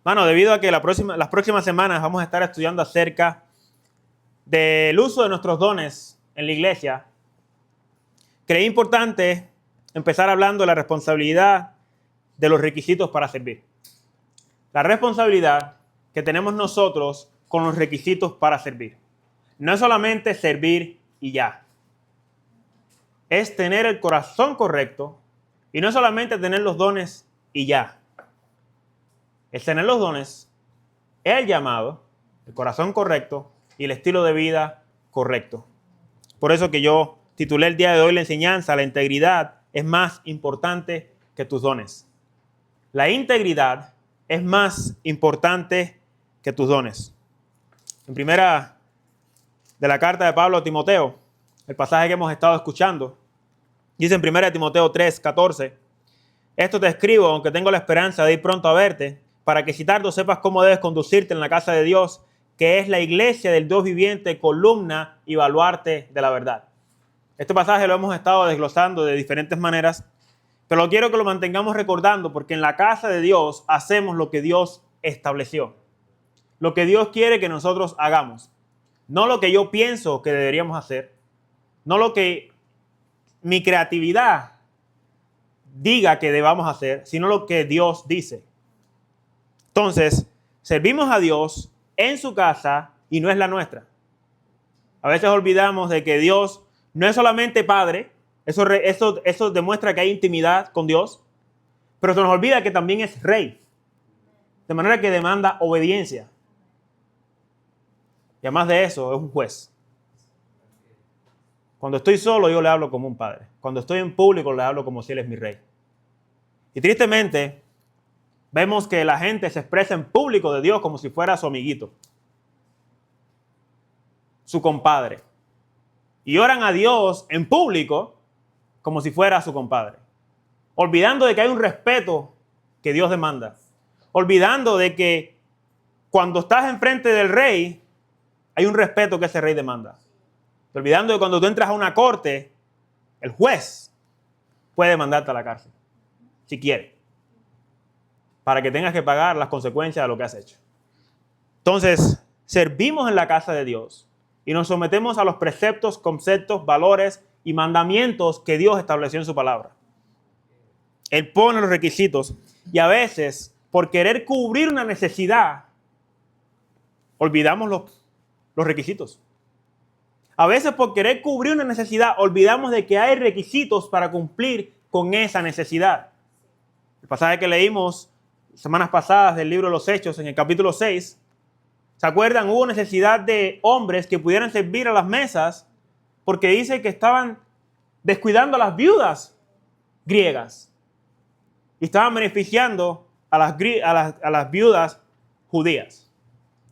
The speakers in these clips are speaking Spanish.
Mano, debido a que las próximas semanas vamos a estar estudiando acerca del uso de nuestros dones en la iglesia, creí importante empezar hablando de la responsabilidad de los requisitos para servir. La responsabilidad que tenemos nosotros con los requisitos para servir. No es solamente servir y ya. Es tener el corazón correcto y no solamente tener los dones y ya. Es tener los dones, el llamado, el corazón correcto y el estilo de vida correcto. Por eso que yo titulé el día de hoy la enseñanza: la integridad es más importante que tus dones. La integridad es más importante que tus dones. En primera de la carta de Pablo a Timoteo, el pasaje que hemos estado escuchando, dice en 1 Timoteo 3:14, esto te escribo, aunque tengo la esperanza de ir pronto a verte, para que si tardo sepas cómo debes conducirte en la casa de Dios, que es la iglesia del Dios viviente, columna y baluarte de la verdad. Este pasaje lo hemos estado desglosando de diferentes maneras, pero quiero que lo mantengamos recordando, porque en la casa de Dios hacemos lo que Dios estableció, lo que Dios quiere que nosotros hagamos, no lo que yo pienso que deberíamos hacer, no lo que mi creatividad diga que debamos hacer, sino lo que Dios dice. Entonces, servimos a Dios en su casa y no es la nuestra. A veces olvidamos de que Dios no es solamente Padre, eso demuestra que hay intimidad con Dios, pero se nos olvida que también es Rey, de manera que demanda obediencia. Y además de eso, es un juez. Cuando estoy solo, yo le hablo como un padre. Cuando estoy en público, le hablo como si Él es mi rey. Y tristemente, vemos que la gente se expresa en público de Dios como si fuera su amiguito, su compadre. Y oran a Dios en público como si fuera su compadre. Olvidando de que hay un respeto que Dios demanda. Olvidando de que cuando estás enfrente del rey, hay un respeto que ese rey demanda. Olvidando de que cuando tú entras a una corte, el juez puede mandarte a la cárcel, si quiere, para que tengas que pagar las consecuencias de lo que has hecho. Entonces, servimos en la casa de Dios y nos sometemos a los preceptos, conceptos, valores y mandamientos que Dios estableció en su palabra. Él pone los requisitos y a veces, por querer cubrir una necesidad, olvidamos los requisitos. A veces, por querer cubrir una necesidad, olvidamos de que hay requisitos para cumplir con esa necesidad. El pasaje que leímos semanas pasadas del libro de los Hechos, en el capítulo 6, ¿se acuerdan? Hubo necesidad de hombres que pudieran servir a las mesas porque dice que estaban descuidando a las viudas griegas y estaban beneficiando a las viudas judías.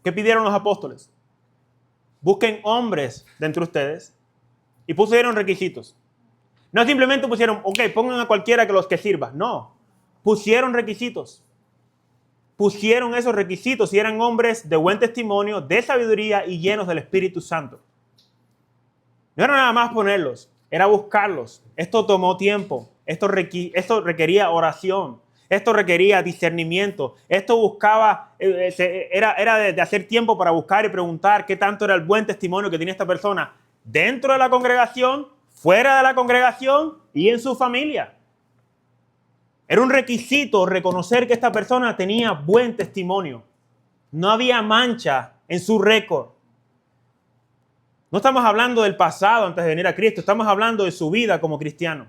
¿Qué pidieron los apóstoles? Busquen hombres de entre ustedes y pusieron requisitos. No simplemente pusieron, ok, pongan a cualquiera que los que sirva. No, pusieron requisitos. Pusieron esos requisitos y eran hombres de buen testimonio, de sabiduría y llenos del Espíritu Santo. No era nada más ponerlos, era buscarlos. Esto tomó tiempo. Esto requería oración. Esto requería discernimiento. Esto buscaba, era de hacer tiempo para buscar y preguntar qué tanto era el buen testimonio que tenía esta persona dentro de la congregación, fuera de la congregación y en su familia. Era un requisito reconocer que esta persona tenía buen testimonio. No había mancha en su récord. No estamos hablando del pasado antes de venir a Cristo, estamos hablando de su vida como cristiano.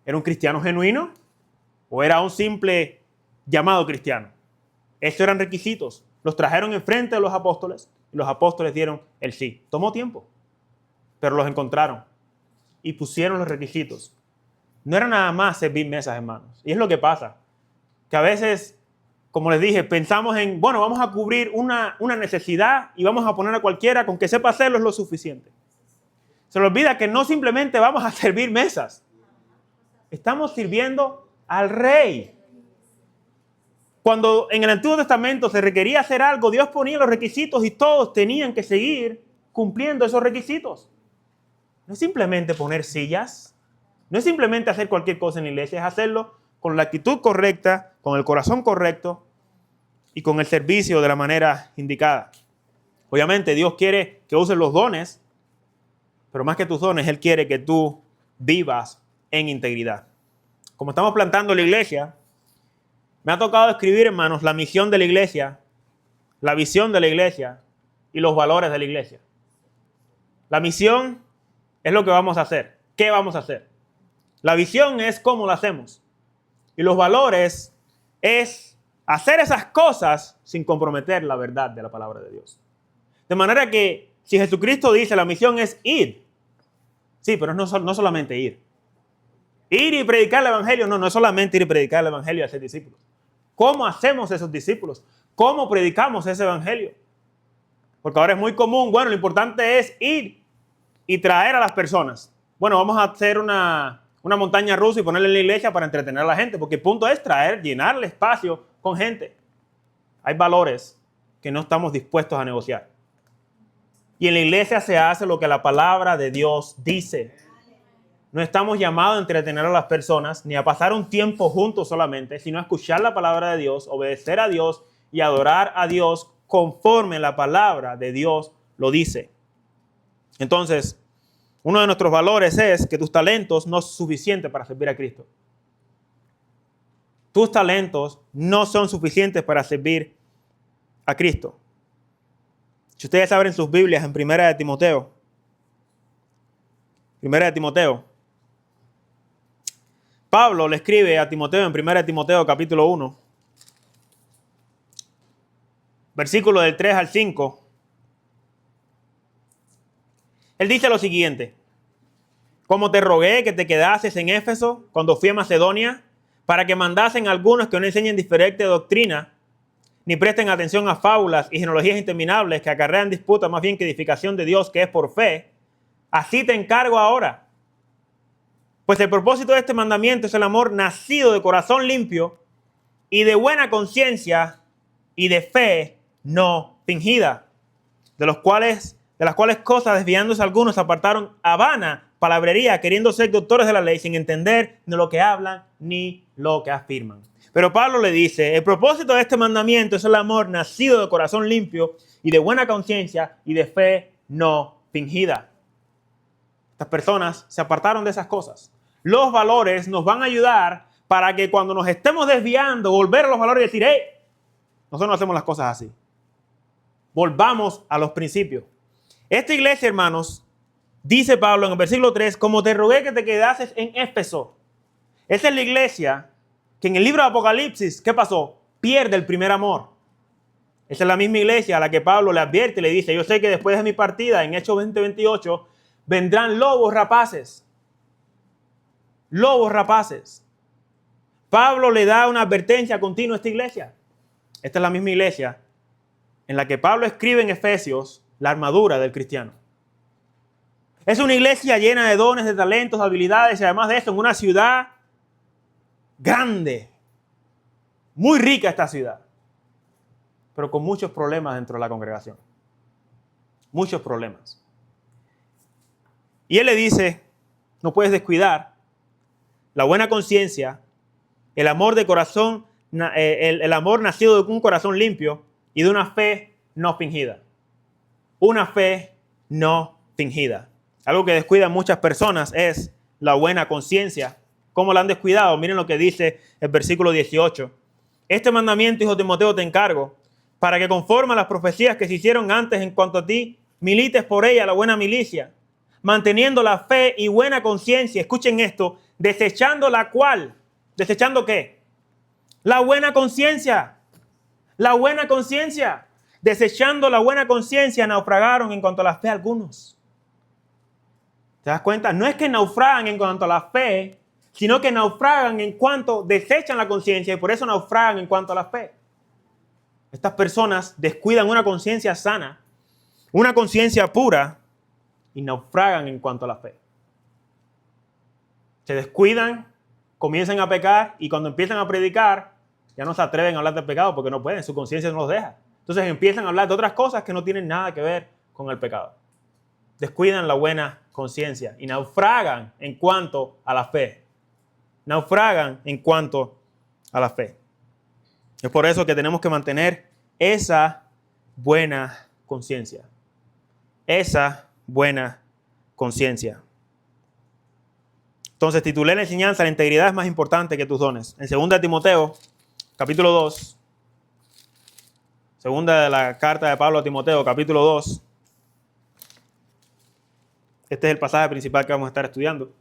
¿Era un cristiano genuino? ¿O era un simple llamado cristiano? Estos eran requisitos. Los trajeron enfrente de los apóstoles y los apóstoles dieron el sí. Tomó tiempo, pero los encontraron y pusieron los requisitos. No era nada más servir mesas, hermanos. Y es lo que pasa, que a veces, como les dije, pensamos en, bueno, vamos a cubrir una necesidad y vamos a poner a cualquiera con que sepa hacerlo es lo suficiente. Se nos olvida que no simplemente vamos a servir mesas. Estamos sirviendo al rey. Cuando en el Antiguo Testamento se requería hacer algo, Dios ponía los requisitos y todos tenían que seguir cumpliendo esos requisitos. No es simplemente poner sillas, no es simplemente hacer cualquier cosa en la iglesia, es hacerlo con la actitud correcta, con el corazón correcto y con el servicio de la manera indicada. Obviamente Dios quiere que uses los dones, pero más que tus dones, Él quiere que tú vivas en integridad. Como estamos plantando la iglesia, me ha tocado escribir, hermanos, la misión de la iglesia, la visión de la iglesia y los valores de la iglesia. La misión es lo que vamos a hacer. ¿Qué vamos a hacer? La visión es cómo lo hacemos. Y los valores es hacer esas cosas sin comprometer la verdad de la palabra de Dios. De manera que si Jesucristo dice la misión es ir, sí, pero no solamente ir. Ir y predicar el evangelio, no es solamente ir y predicar el evangelio y hacer discípulos. ¿Cómo hacemos esos discípulos? ¿Cómo predicamos ese evangelio? Porque ahora es muy común, bueno, lo importante es ir y traer a las personas. Bueno, vamos a hacer una montaña rusa y ponerla en la iglesia para entretener a la gente, porque el punto es traer, llenar el espacio con gente. Hay valores que no estamos dispuestos a negociar. Y en la iglesia se hace lo que la palabra de Dios dice. No estamos llamados a entretener a las personas, ni a pasar un tiempo juntos solamente, sino a escuchar la palabra de Dios, obedecer a Dios y adorar a Dios conforme la palabra de Dios lo dice. Entonces, uno de nuestros valores es que tus talentos no son suficientes para servir a Cristo. Tus talentos no son suficientes para servir a Cristo. Si ustedes abren sus Biblias en 1 de Timoteo, Pablo le escribe a Timoteo en 1 de Timoteo capítulo 1, versículo del 3 al 5. Él dice lo siguiente: como te rogué que te quedases en Éfeso cuando fui a Macedonia, para que mandasen algunos que no enseñen diferente doctrina, ni presten atención a fábulas y genealogías interminables que acarrean disputas más bien que edificación de Dios, que es por fe, así te encargo ahora. Pues el propósito de este mandamiento es el amor nacido de corazón limpio y de buena conciencia y de fe no fingida, de las cuales cosas desviándose algunos apartaron a vana palabrería, queriendo ser doctores de la ley sin entender ni lo que hablan ni lo que afirman. Pero Pablo le dice, el propósito de este mandamiento es el amor nacido de corazón limpio y de buena conciencia y de fe no fingida. Estas personas se apartaron de esas cosas. Los valores nos van a ayudar para que cuando nos estemos desviando, volver a los valores y decir, hey, nosotros no hacemos las cosas así. Volvamos a los principios. Esta iglesia, hermanos, dice Pablo en el versículo 3, como te rogué que te quedases en Éfeso. Esa es la iglesia que en el libro de Apocalipsis, ¿qué pasó? Pierde el primer amor. Esa es la misma iglesia a la que Pablo le advierte y le dice, yo sé que después de mi partida, en Hechos 20:28, vendrán lobos rapaces. Lobos rapaces. Pablo le da una advertencia continua a esta iglesia. Esta es la misma iglesia en la que Pablo escribe en Efesios la armadura del cristiano. Es una iglesia llena de dones, de talentos, de habilidades y además de eso en una ciudad grande. Muy rica esta ciudad. Pero con muchos problemas dentro de la congregación. Muchos problemas. Y él le dice, no puedes descuidar la buena conciencia, el amor de corazón, el amor nacido de un corazón limpio y de una fe no fingida. Una fe no fingida. Algo que descuidan muchas personas es la buena conciencia. ¿Cómo la han descuidado? Miren lo que dice el versículo 18. Este mandamiento, hijo de Timoteo, te encargo, para que conforme a las profecías que se hicieron antes en cuanto a ti, milites por ella la buena milicia, manteniendo la fe y buena conciencia. Escuchen esto, desechando la cual. ¿Desechando qué? La buena conciencia. La buena conciencia. Desechando la buena conciencia, naufragaron en cuanto a la fe algunos. ¿Te das cuenta? No es que naufragan en cuanto a la fe, sino que naufragan en cuanto desechan la conciencia y por eso naufragan en cuanto a la fe. Estas personas descuidan una conciencia sana, una conciencia pura y naufragan en cuanto a la fe. Se descuidan, comienzan a pecar y cuando empiezan a predicar ya no se atreven a hablar del pecado porque no pueden, su conciencia no los deja. Entonces empiezan a hablar de otras cosas que no tienen nada que ver con el pecado. Descuidan la buena conciencia y naufragan en cuanto a la fe. Naufragan en cuanto a la fe. Es por eso que tenemos que mantener esa buena conciencia. Esa buena conciencia. Entonces titulé la enseñanza: la integridad es más importante que tus dones. En 2 Timoteo, capítulo 2. Segunda de la carta de Pablo a Timoteo, capítulo 2. Este es el pasaje principal que vamos a estar estudiando.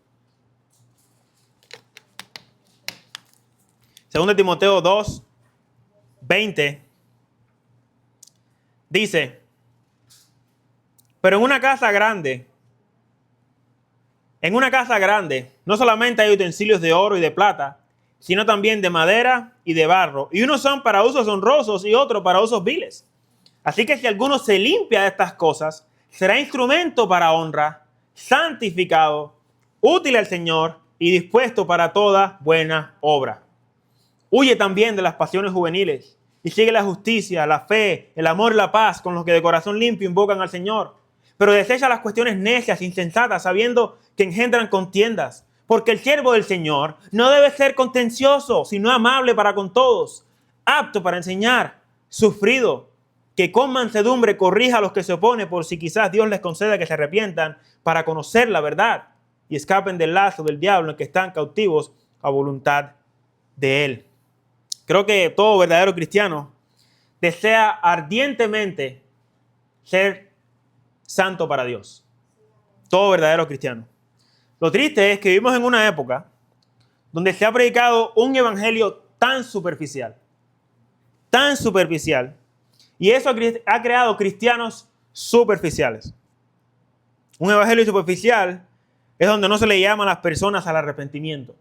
2 Timoteo 2, 20. Dice: pero en una casa grande, no solamente hay utensilios de oro y de plata, sino también de madera y de barro. Y unos son para usos honrosos y otros para usos viles. Así que si alguno se limpia de estas cosas, será instrumento para honra, santificado, útil al Señor y dispuesto para toda buena obra. Huye también de las pasiones juveniles y sigue la justicia, la fe, el amor y la paz con los que de corazón limpio invocan al Señor. Pero desecha las cuestiones necias, insensatas, sabiendo que engendran contiendas. Porque el siervo del Señor no debe ser contencioso, sino amable para con todos, apto para enseñar, sufrido, que con mansedumbre corrija a los que se oponen, por si quizás Dios les conceda que se arrepientan para conocer la verdad y escapen del lazo del diablo en que están cautivos a voluntad de él. Creo que todo verdadero cristiano desea ardientemente ser santo para Dios. Todo verdadero cristiano. Lo triste es que vivimos en una época donde se ha predicado un evangelio tan superficial, y eso ha creado cristianos superficiales. Un evangelio superficial es donde no se le llama a las personas al arrepentimiento.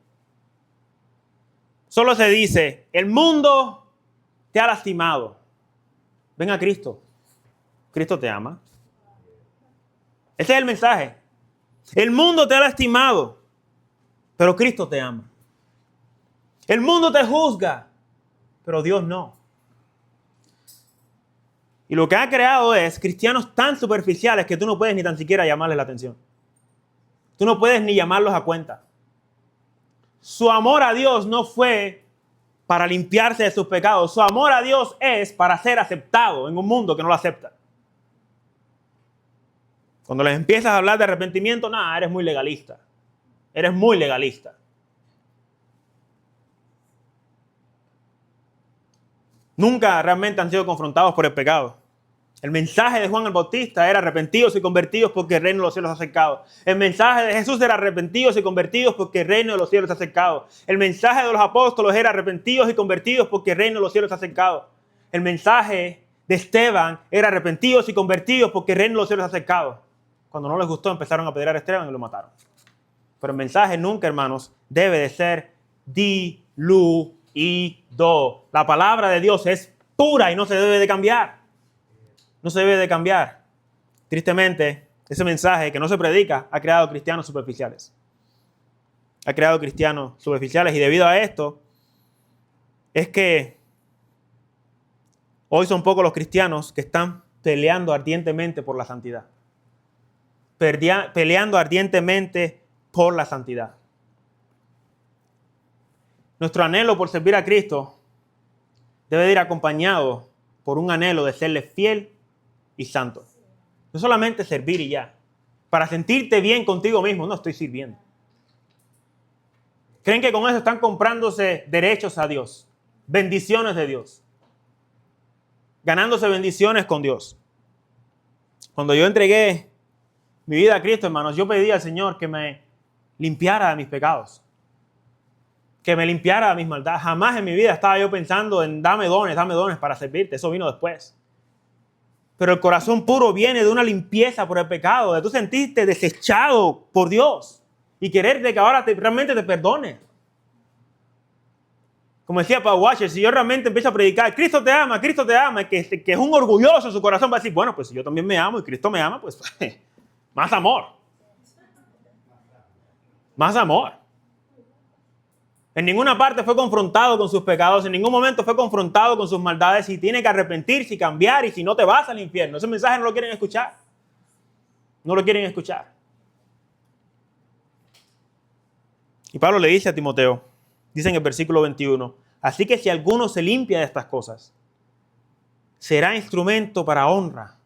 Solo se dice: el mundo te ha lastimado. Ven a Cristo. Cristo te ama. Ese es el mensaje. El mundo te ha lastimado, pero Cristo te ama. El mundo te juzga, pero Dios no. Y lo que ha creado es cristianos tan superficiales que tú no puedes ni tan siquiera llamarles la atención. Tú no puedes ni llamarlos a cuenta. Su amor a Dios no fue para limpiarse de sus pecados. Su amor a Dios es para ser aceptado en un mundo que no lo acepta. Cuando les empiezas a hablar de arrepentimiento, nada, eres muy legalista. Eres muy legalista. Nunca realmente han sido confrontados por el pecado. El mensaje de Juan el Bautista era: arrepentidos y convertidos porque el reino de los cielos se ha acercado. El mensaje de Jesús era: arrepentidos y convertidos porque el reino de los cielos se ha acercado. El mensaje de los apóstoles era: arrepentidos y convertidos porque el reino de los cielos se ha acercado. El mensaje de Esteban era: arrepentidos y convertidos porque el reino de los cielos se ha acercado. Cuando no les gustó, empezaron a apedrear a Esteban y lo mataron. Pero el mensaje nunca, hermanos, debe de ser diluido. La palabra de Dios es pura y no se debe de cambiar. No se debe de cambiar. Tristemente, ese mensaje que no se predica ha creado cristianos superficiales. Ha creado cristianos superficiales, y debido a esto es que hoy son pocos los cristianos que están peleando ardientemente por la santidad. Peleando ardientemente por la santidad. Nuestro anhelo por servir a Cristo debe de ir acompañado por un anhelo de serle fiel y santo. No solamente servir y ya. Para sentirte bien contigo mismo, no estoy sirviendo. Creen que con eso están comprándose derechos a Dios, bendiciones de Dios, ganándose bendiciones con Dios. Cuando yo entregué mi vida a Cristo, hermanos, yo pedí al Señor que me limpiara de mis pecados, que me limpiara de mis maldades. Jamás en mi vida estaba yo pensando en dame dones para servirte. Eso vino después. Pero el corazón puro viene de una limpieza por el pecado, de tú sentirte desechado por Dios y querer de que ahora realmente te perdone. Como decía Paul Washer, si yo realmente empiezo a predicar Cristo te ama, y que es un orgulloso, su corazón va a decir: bueno, pues si yo también me amo y Cristo me ama, pues más amor. Más amor. En ninguna parte fue confrontado con sus pecados, en ningún momento fue confrontado con sus maldades, y tiene que arrepentirse y cambiar, y si no te vas al infierno. Ese mensaje no lo quieren escuchar. No lo quieren escuchar. Y Pablo le dice a Timoteo, dice en el versículo 21, Así que si alguno se limpia de estas cosas, será instrumento para honra,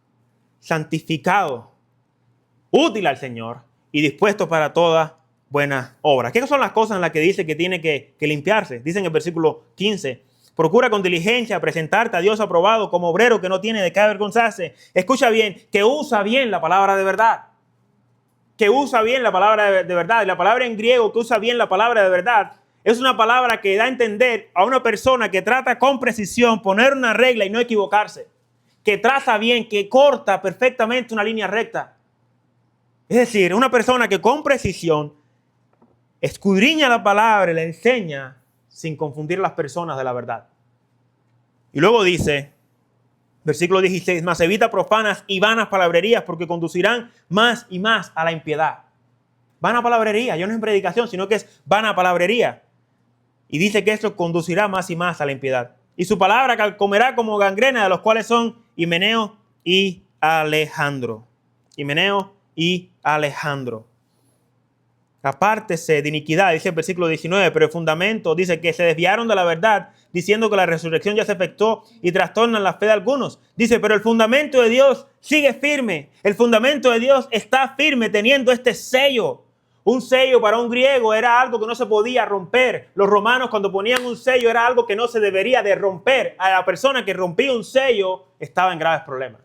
santificado, útil al Señor y dispuesto para toda buena obra. ¿Qué son las cosas en las que dice que tiene que limpiarse? Dice en el versículo 15, procura con diligencia presentarte a Dios aprobado como obrero que no tiene de qué avergonzarse. Escucha bien, que usa bien la palabra de verdad. Que usa bien la palabra de verdad. Y la palabra en griego que usa bien la palabra de verdad es una palabra que da a entender a una persona que trata con precisión poner una regla y no equivocarse. Que traza bien, que corta perfectamente una línea recta. Es decir, una persona que con precisión escudriña la palabra y la enseña sin confundir a las personas de la verdad. Y luego dice, versículo 16, mas evita profanas y vanas palabrerías porque conducirán más y más a la impiedad. Vana palabrería, ya no es predicación, sino que es vana palabrería. Y dice que esto conducirá más y más a la impiedad. Y su palabra comerá como gangrena, de los cuales son Himeneo y Alejandro. Himeneo y Alejandro. Apártese de iniquidad, dice el versículo 19, pero el fundamento dice que se desviaron de la verdad, diciendo que la resurrección ya se efectuó y trastornan la fe de algunos. Dice, pero el fundamento de Dios sigue firme. El fundamento de Dios está firme teniendo este sello. Un sello para un griego era algo que no se podía romper. Los romanos cuando ponían un sello era algo que no se debería de romper. A la persona que rompía un sello estaba en graves problemas.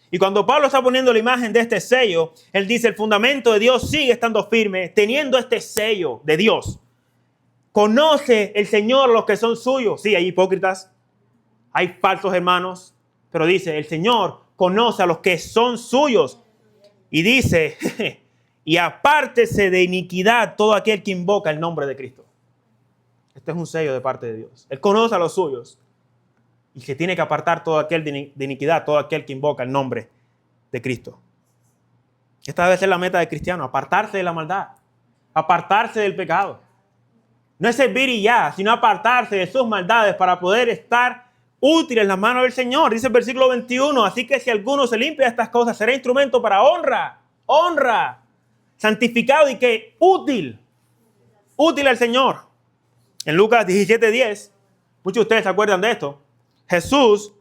Y cuando Pablo está poniendo la imagen de este sello, él dice, el fundamento de Dios sigue estando firme, teniendo este sello de Dios. Conoce el Señor los que son suyos. Sí, hay hipócritas, hay falsos hermanos, pero dice, el Señor conoce a los que son suyos. Y dice, y apártese de iniquidad todo aquel que invoca el nombre de Cristo. Este es un sello de parte de Dios. Él conoce a los suyos. Y se tiene que apartar todo aquel de iniquidad, todo aquel que invoca el nombre de Cristo. Esta debe ser la meta del cristiano, apartarse de la maldad, apartarse del pecado. No es servir y ya, sino apartarse de sus maldades para poder estar útil en las manos del Señor. Dice el versículo 21, así que si alguno se limpia de estas cosas, será instrumento para honra, santificado y que útil al Señor. En Lucas 17:10, muchos de ustedes se acuerdan de esto. Jesús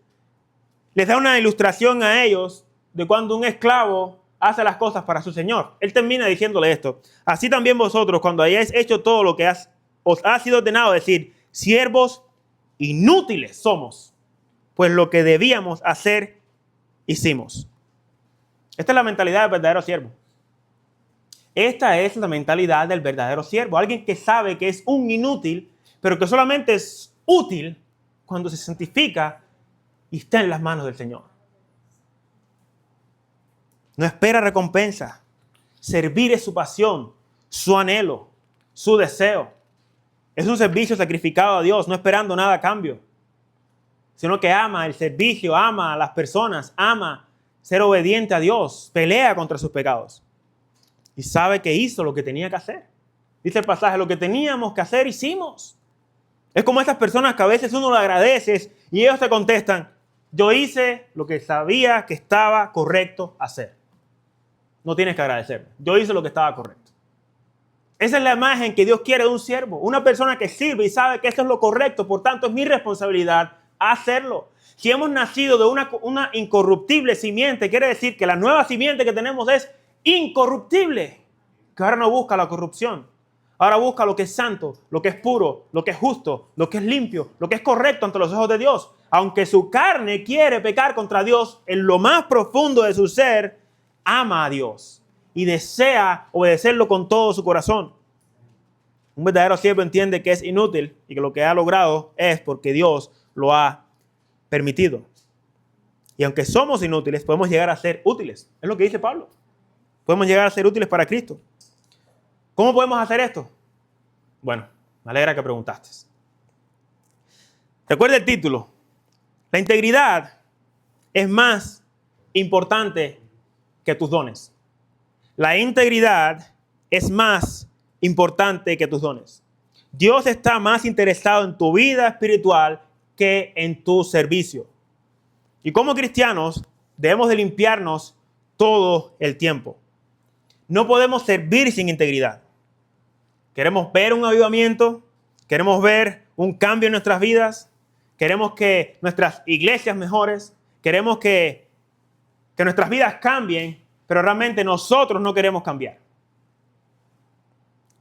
les da una ilustración a ellos de cuando un esclavo hace las cosas para su señor. Él termina diciéndole esto. Así también vosotros, cuando hayáis hecho todo lo que os ha sido ordenado, decir, siervos inútiles somos, pues lo que debíamos hacer, hicimos. Esta es la mentalidad del verdadero siervo. Esta es la mentalidad del verdadero siervo. Alguien que sabe que es un inútil, pero que solamente es útil cuando se santifica y está en las manos del Señor. No espera recompensa. Servir es su pasión, su anhelo, su deseo. Es un servicio sacrificado a Dios, no esperando nada a cambio. Sino que ama el servicio, ama a las personas, ama ser obediente a Dios, pelea contra sus pecados. Y sabe que hizo lo que tenía que hacer. Dice el pasaje, lo que teníamos que hacer, hicimos. Es como esas personas que a veces uno le agradeces y ellos te contestan, yo hice lo que sabía que estaba correcto hacer. No tienes que agradecerme. Yo hice lo que estaba correcto. Esa es la imagen que Dios quiere de un siervo. Una persona que sirve y sabe que esto es lo correcto. Por tanto, es mi responsabilidad hacerlo. Si hemos nacido de una incorruptible simiente, quiere decir que la nueva simiente que tenemos es incorruptible. Que ahora no busca la corrupción. Ahora busca lo que es santo, lo que es puro, lo que es justo, lo que es limpio, lo que es correcto ante los ojos de Dios. Aunque su carne quiere pecar contra Dios, en lo más profundo de su ser, ama a Dios y desea obedecerlo con todo su corazón. Un verdadero siervo entiende que es inútil y que lo que ha logrado es porque Dios lo ha permitido. Y aunque somos inútiles, podemos llegar a ser útiles. Es lo que dice Pablo. Podemos llegar a ser útiles para Cristo. ¿Cómo podemos hacer esto? Bueno, me alegra que preguntaste. Recuerda el título. La integridad es más importante que tus dones. La integridad es más importante que tus dones. Dios está más interesado en tu vida espiritual que en tu servicio. Y como cristianos debemos de limpiarnos todo el tiempo. No podemos servir sin integridad. Queremos ver un avivamiento, queremos ver un cambio en nuestras vidas, queremos que nuestras iglesias mejores, queremos que nuestras vidas cambien, pero realmente nosotros no queremos cambiar.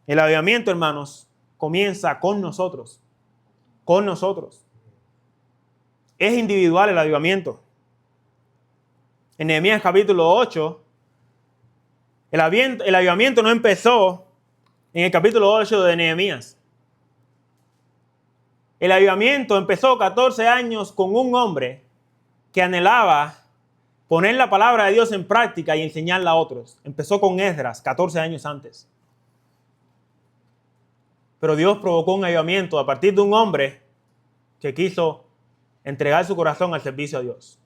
El avivamiento, hermanos, comienza con nosotros. Con nosotros. Es individual el avivamiento. En Nehemías capítulo 8, el avivamiento no empezó en el capítulo 8 de Nehemías. El avivamiento empezó 14 años con un hombre que anhelaba poner la palabra de Dios en práctica y enseñarla a otros. Empezó con Esdras 14 años antes. Pero Dios provocó un avivamiento a partir de un hombre que quiso entregar su corazón al servicio a Dios.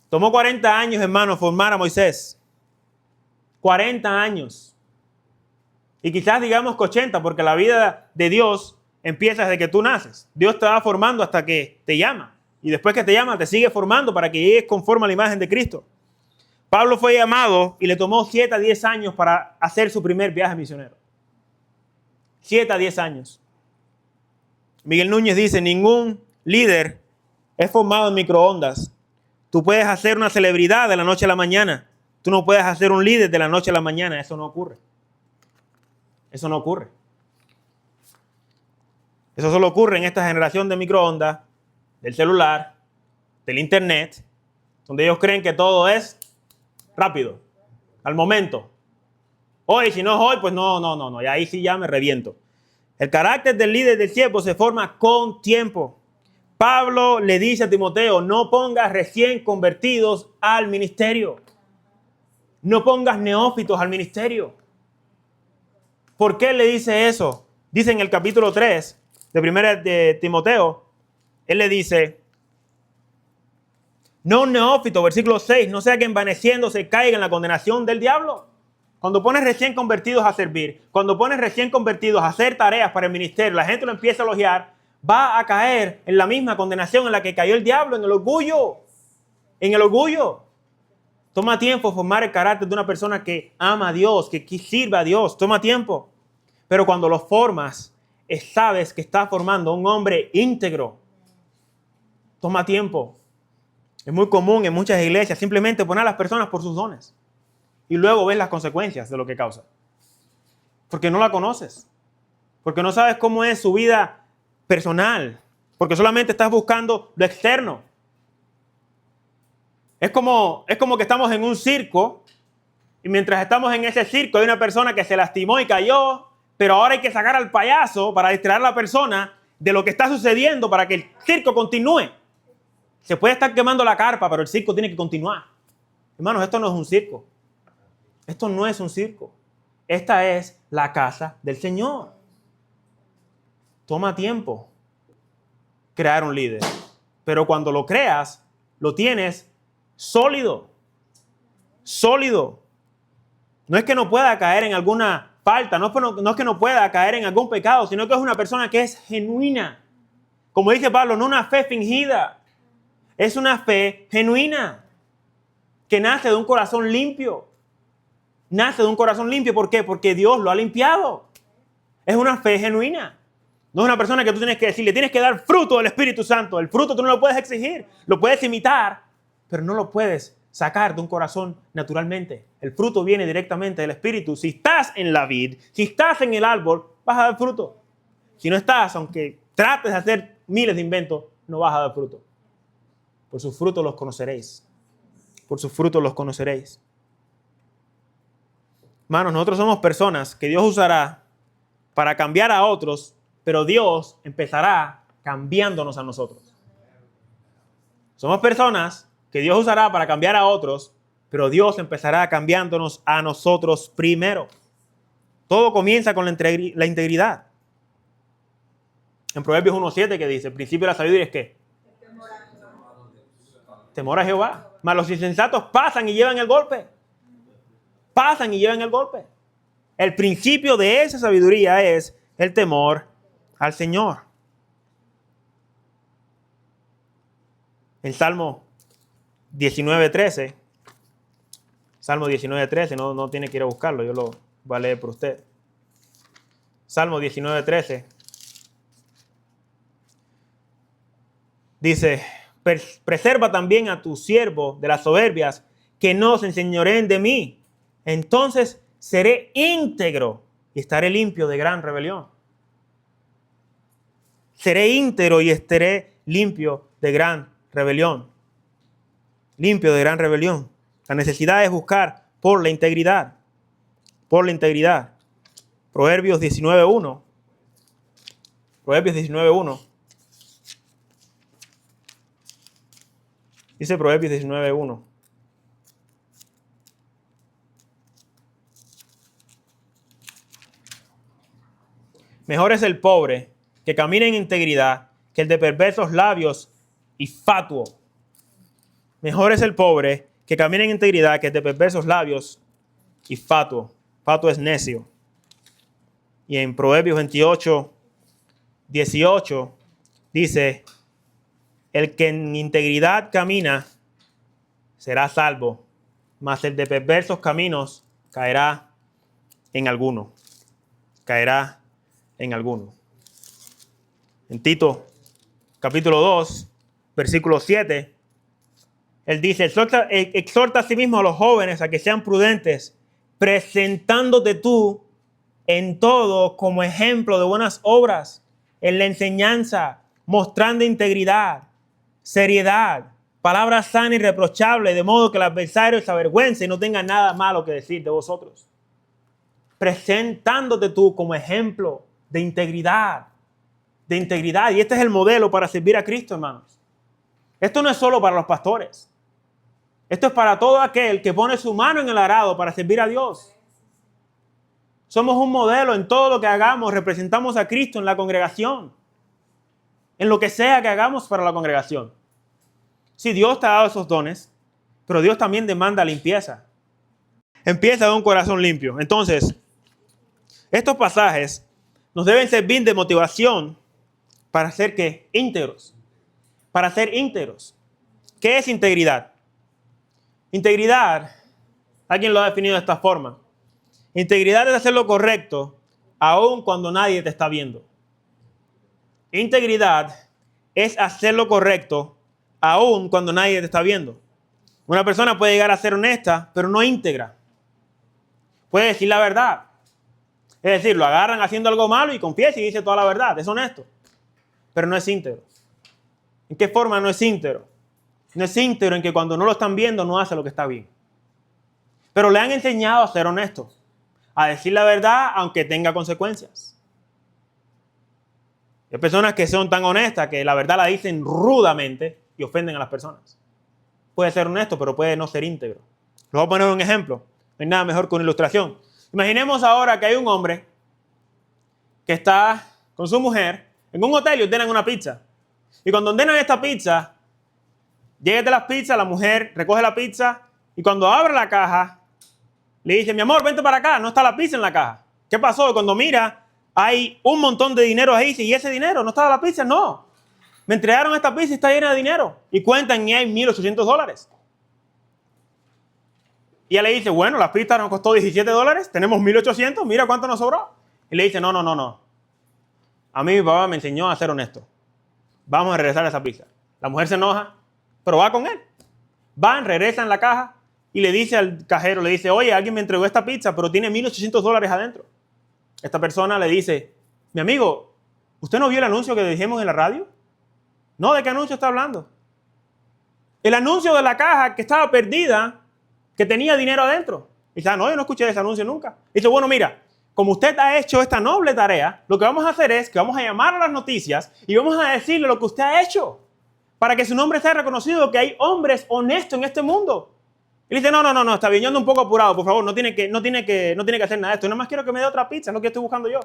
Tomó 40 años, hermanos, formar a Moisés. 40 años. Y quizás digamos que 80, porque la vida de Dios empieza desde que tú naces. Dios te va formando hasta que te llama. Y después que te llama, te sigue formando para que llegues conforme a la imagen de Cristo. Pablo fue llamado y le tomó 7 a 10 años para hacer su primer viaje misionero. 7 a 10 años. Miguel Núñez dice, ningún líder es formado en microondas. Tú puedes hacer una celebridad de la noche a la mañana. Tú no puedes hacer un líder de la noche a la mañana. Eso no ocurre. Eso no ocurre. Eso solo ocurre en esta generación de microondas, del celular, del internet, donde ellos creen que todo es rápido, al momento. Hoy, si no es hoy, pues no. Y ahí sí ya me reviento. El carácter del líder del siervo se forma con tiempo. Pablo le dice a Timoteo, no pongas recién convertidos al ministerio. No pongas neófitos al ministerio. ¿Por qué le dice eso? Dice en el capítulo 3 de 1 de Timoteo, él le dice, no un neófito, versículo 6, no sea que envaneciendo se caiga en la condenación del diablo. Cuando pones recién convertidos a servir, cuando pones recién convertidos a hacer tareas para el ministerio, la gente lo empieza a elogiar, va a caer en la misma condenación en la que cayó el diablo, en el orgullo. En el orgullo. Toma tiempo formar el carácter de una persona que ama a Dios, que sirva a Dios. Toma tiempo. Pero cuando lo formas, sabes que estás formando un hombre íntegro. Toma tiempo. Es muy común en muchas iglesias simplemente poner a las personas por sus dones. Y luego ves las consecuencias de lo que causa. Porque no la conoces. Porque no sabes cómo es su vida personal. Porque solamente estás buscando lo externo. Es como que estamos en un circo. Y mientras estamos en ese circo hay una persona que se lastimó y cayó. Pero ahora hay que sacar al payaso para distraer a la persona de lo que está sucediendo para que el circo continúe. Se puede estar quemando la carpa, pero el circo tiene que continuar. Hermanos, esto no es un circo. Esto no es un circo. Esta es la casa del Señor. Toma tiempo crear un líder. Pero cuando lo creas, lo tienes sólido. Sólido. No es que no pueda caer en alguna falta, no es que no pueda caer en algún pecado, sino que es una persona que es genuina. Como dice Pablo, no una fe fingida. Es una fe genuina. Que nace de un corazón limpio. Nace de un corazón limpio. ¿Por qué? Porque Dios lo ha limpiado. Es una fe genuina. No es una persona que tú tienes que decirle, tienes que dar fruto del Espíritu Santo. El fruto tú no lo puedes exigir, lo puedes imitar, pero no lo puedes sacar de un corazón naturalmente. El fruto viene directamente del Espíritu. Si estás en la vid, si estás en el árbol, vas a dar fruto. Si no estás, aunque trates de hacer miles de inventos, no vas a dar fruto. Por sus frutos los conoceréis. Por sus frutos los conoceréis. Hermanos, nosotros somos personas que Dios usará para cambiar a otros, pero Dios empezará cambiándonos a nosotros. Somos personas que Dios usará para cambiar a otros, pero Dios empezará cambiándonos a nosotros primero. Todo comienza con la integridad. En Proverbios 1:7 que dice, el principio de la sabiduría es ¿qué? Temor a Jehová. Mas los insensatos pasan y llevan el golpe. Pasan y llevan el golpe. El principio de esa sabiduría es el temor al Señor. En Salmo 19:13, Salmo 19:13, no tiene que ir a buscarlo, yo lo voy a leer por usted. Salmo 19:13 Dice, preserva también a tu siervo de las soberbias, que no se enseñoreen de mí. Entonces seré íntegro y estaré limpio de gran rebelión. Seré íntegro y estaré limpio de gran rebelión. Limpio de gran rebelión. La necesidad es buscar por la integridad. Por la integridad. Proverbios 19:1. Proverbios 19:1. Dice Proverbios 19:1. Mejor es el pobre que camina en integridad que el de perversos labios y fatuo. Mejor es el pobre que camina en integridad que el de perversos labios y fatuo. Fatuo es necio. Y en Proverbios 28:18 dice, el que en integridad camina será salvo, mas el de perversos caminos caerá en alguno. Caerá en alguno. En Tito, capítulo 2, versículo 7, él dice, exhorta a sí mismo a los jóvenes a que sean prudentes, presentándote tú en todo como ejemplo de buenas obras, en la enseñanza, mostrando integridad, seriedad, palabra sana y irreprochable, de modo que el adversario se avergüence y no tenga nada malo que decir de vosotros. Presentándote tú como ejemplo de integridad. De integridad. Y este es el modelo para servir a Cristo, hermanos. Esto no es solo para los pastores. Esto es para todo aquel que pone su mano en el arado para servir a Dios. Somos un modelo en todo lo que hagamos. Representamos a Cristo en la congregación. En lo que sea que hagamos para la congregación. Sí, Dios te ha dado esos dones, pero Dios también demanda limpieza. Empieza de un corazón limpio. Entonces, estos pasajes nos deben servir de motivación para ser ¿qué? Íntegros. Para ser íntegros. ¿Qué es integridad? Integridad, alguien lo ha definido de esta forma. Integridad es hacer lo correcto aun cuando nadie te está viendo. Integridad es hacer lo correcto aun cuando nadie te está viendo. Una persona puede llegar a ser honesta, pero no íntegra. Puede decir la verdad. Es decir, lo agarran haciendo algo malo y confiesa y dice toda la verdad. Es honesto, pero no es íntegro. ¿En qué forma no es íntegro? No es íntegro en que cuando no lo están viendo no hace lo que está bien. Pero le han enseñado a ser honesto, a decir la verdad aunque tenga consecuencias. Hay personas que son tan honestas que la verdad la dicen rudamente y ofenden a las personas. Puede ser honesto, pero puede no ser íntegro. Les voy a poner un ejemplo. No hay nada mejor que una ilustración. Imaginemos ahora que hay un hombre que está con su mujer en un hotel y ordenan una pizza. Y cuando ordenan esta pizza, llega de las pizzas, la mujer recoge la pizza y cuando abre la caja, le dice, mi amor, vente para acá, no está la pizza en la caja. ¿Qué pasó? Y cuando mira, hay un montón de dinero ahí. ¿Y ese dinero? ¿No estaba la pizza? No. Me entregaron esta pizza y está llena de dinero. Y cuentan y hay $1,800. Y ella le dice, bueno, la pizza nos costó $17, tenemos $1,800, mira cuánto nos sobró. Y le dice, no. A mí mi papá me enseñó a ser honesto. Vamos a regresar a esa pizza. La mujer se enoja, pero va con él. Van, regresan la caja y le dice al cajero, le dice, oye, alguien me entregó esta pizza, pero tiene $1,800 adentro. Esta persona le dice, mi amigo, ¿usted no vio el anuncio que dijimos en la radio? No, ¿de qué anuncio está hablando? El anuncio de la caja que estaba perdida, que tenía dinero adentro. Y dice, no, yo no escuché ese anuncio nunca. Y dice, bueno, mira, como usted ha hecho esta noble tarea, lo que vamos a hacer es que vamos a llamar a las noticias y vamos a decirle lo que usted ha hecho para que su nombre sea reconocido, que hay hombres honestos en este mundo. Y dice, no, está bien, yo ando un poco apurado, por favor, no tiene que hacer nada de esto. Yo nada más quiero que me dé otra pizza, es lo que estoy buscando yo.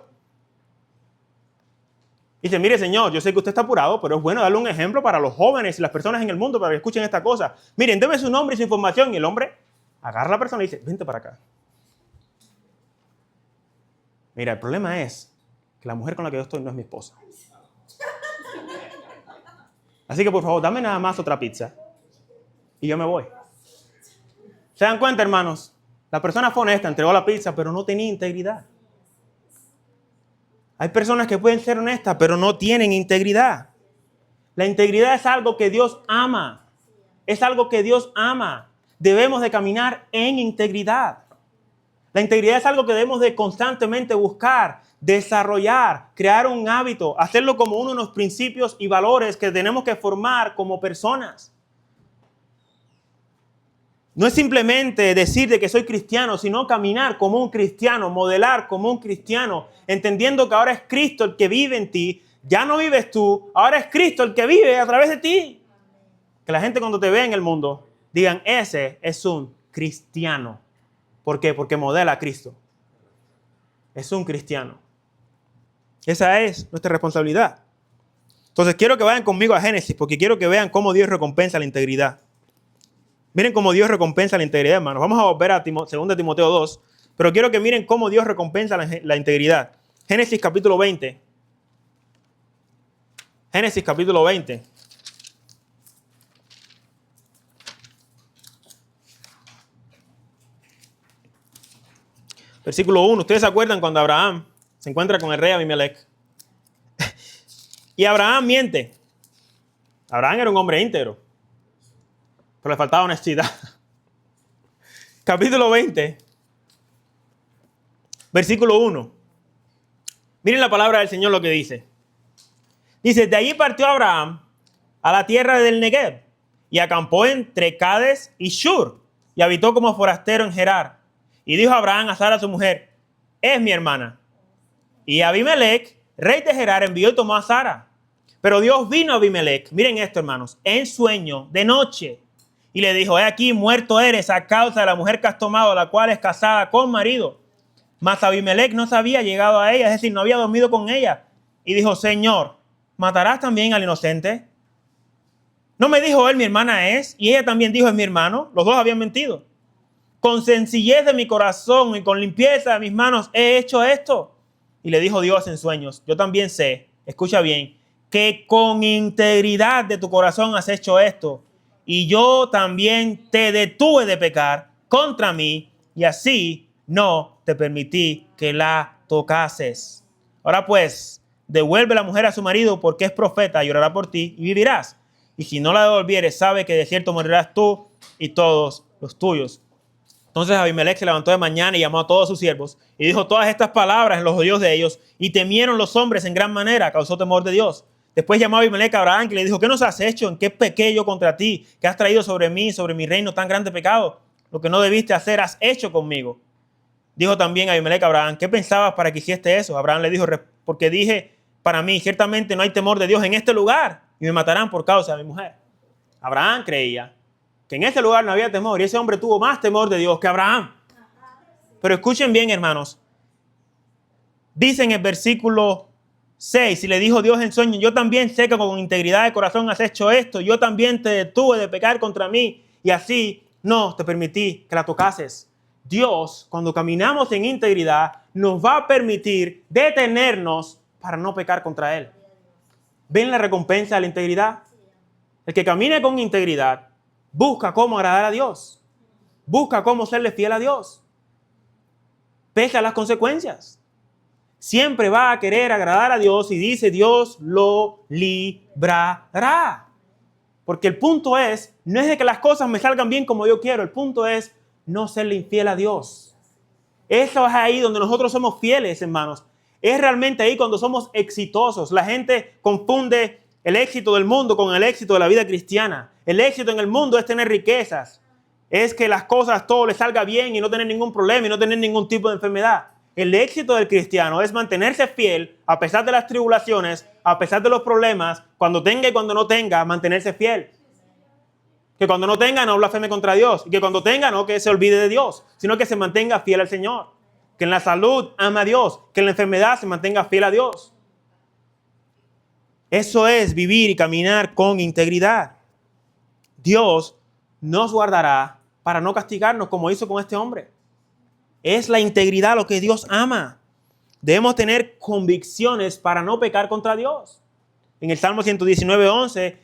Y dice, mire señor, yo sé que usted está apurado, pero es bueno darle un ejemplo para los jóvenes y las personas en el mundo para que escuchen esta cosa. Miren, deme su nombre y su información. Y el hombre agarra a la persona y dice, vente para acá. Mira, el problema es que la mujer con la que yo estoy no es mi esposa. Así que por favor, dame nada más otra pizza y yo me voy. ¿Se dan cuenta, hermanos? La persona fue honesta, entregó la pizza, pero no tenía integridad. Hay personas que pueden ser honestas, pero no tienen integridad. La integridad es algo que Dios ama. Es algo que Dios ama. Debemos de caminar en integridad. La integridad es algo que debemos de constantemente buscar, desarrollar, crear un hábito, hacerlo como uno de los principios y valores que tenemos que formar como personas. No es simplemente decir de que soy cristiano, sino caminar como un cristiano, modelar como un cristiano, entendiendo que ahora es Cristo el que vive en ti. Ya no vives tú, ahora es Cristo el que vive a través de ti. Que la gente cuando te vea en el mundo digan, ese es un cristiano. ¿Por qué? Porque modela a Cristo. Es un cristiano. Esa es nuestra responsabilidad. Entonces quiero que vayan conmigo a Génesis, porque quiero que vean cómo Dios recompensa la integridad. Miren cómo Dios recompensa la integridad, hermanos. Vamos a volver a 2 Timoteo 2, pero quiero que miren cómo Dios recompensa la integridad. Génesis capítulo 20. Génesis capítulo 20. Versículo 1. Ustedes se acuerdan cuando Abraham se encuentra con el rey Abimelech. Y Abraham miente. Abraham era un hombre íntegro, pero le faltaba honestidad. Capítulo 20. Versículo 1. Miren la palabra del Señor lo que dice. Dice, de allí partió Abraham a la tierra del Negev y acampó entre Cades y Shur y habitó como forastero en Gerar. Y dijo Abraham a Sara su mujer, es mi hermana. Y Abimelech, rey de Gerar, envió y tomó a Sara. Pero Dios vino a Abimelech, miren esto hermanos, en sueño de noche. Y le dijo, he aquí muerto eres a causa de la mujer que has tomado, la cual es casada con marido. Mas Abimelech no se había llegado a ella, es decir, no había dormido con ella. Y dijo, Señor, ¿matarás también al inocente? ¿No me dijo él, mi hermana es? Y ella también dijo, es mi hermano. Los dos habían mentido. Con sencillez de mi corazón y con limpieza de mis manos he hecho esto. Y le dijo Dios en sueños, yo también sé, escucha bien, que con integridad de tu corazón has hecho esto. Y yo también te detuve de pecar contra mí y así no te permití que la tocases. Ahora pues, devuelve la mujer a su marido porque es profeta y orará por ti y vivirás. Y si no la devolvieres, sabe que de cierto morirás tú y todos los tuyos. Entonces Abimelech se levantó de mañana y llamó a todos sus siervos y dijo todas estas palabras en los oídos de ellos y temieron los hombres en gran manera, causó temor de Dios. Después llamó a Abimelech a Abraham y le dijo, ¿qué nos has hecho? ¿En qué pequé yo contra ti? ¿Qué has traído sobre mí, sobre mi reino tan grande pecado? Lo que no debiste hacer has hecho conmigo. Dijo también Abimelech a Abraham, ¿qué pensabas para que hicieste eso? Abraham le dijo, porque dije para mí, ciertamente no hay temor de Dios en este lugar y me matarán por causa de mi mujer. Abraham creía que en ese lugar no había temor y ese hombre tuvo más temor de Dios que Abraham. Pero escuchen bien, hermanos. Dice en el versículo 6, y le dijo Dios en sueño, yo también sé que con integridad de corazón has hecho esto, yo también te detuve de pecar contra mí y así no te permití que la tocases. Dios, cuando caminamos en integridad, nos va a permitir detenernos para no pecar contra Él. ¿Ven la recompensa de la integridad? El que camine con integridad busca cómo agradar a Dios. Busca cómo serle fiel a Dios. Pese a las consecuencias. Siempre va a querer agradar a Dios y dice Dios lo librará. Porque el punto es, no es de que las cosas me salgan bien como yo quiero. El punto es no serle infiel a Dios. Eso es ahí donde nosotros somos fieles, hermanos. Es realmente ahí cuando somos exitosos. La gente confunde el éxito del mundo con el éxito de la vida cristiana. El éxito en el mundo es tener riquezas. Es que las cosas, todo le salga bien y no tener ningún problema y no tener ningún tipo de enfermedad. El éxito del cristiano es mantenerse fiel a pesar de las tribulaciones, a pesar de los problemas, cuando tenga y cuando no tenga, mantenerse fiel. Que cuando no tenga no blasfeme contra Dios. Y que cuando tenga no que se olvide de Dios, sino que se mantenga fiel al Señor. Que en la salud ama a Dios, que en la enfermedad se mantenga fiel a Dios. Eso es vivir y caminar con integridad. Dios nos guardará para no castigarnos como hizo con este hombre. Es la integridad lo que Dios ama. Debemos tener convicciones para no pecar contra Dios. En el Salmo 119:11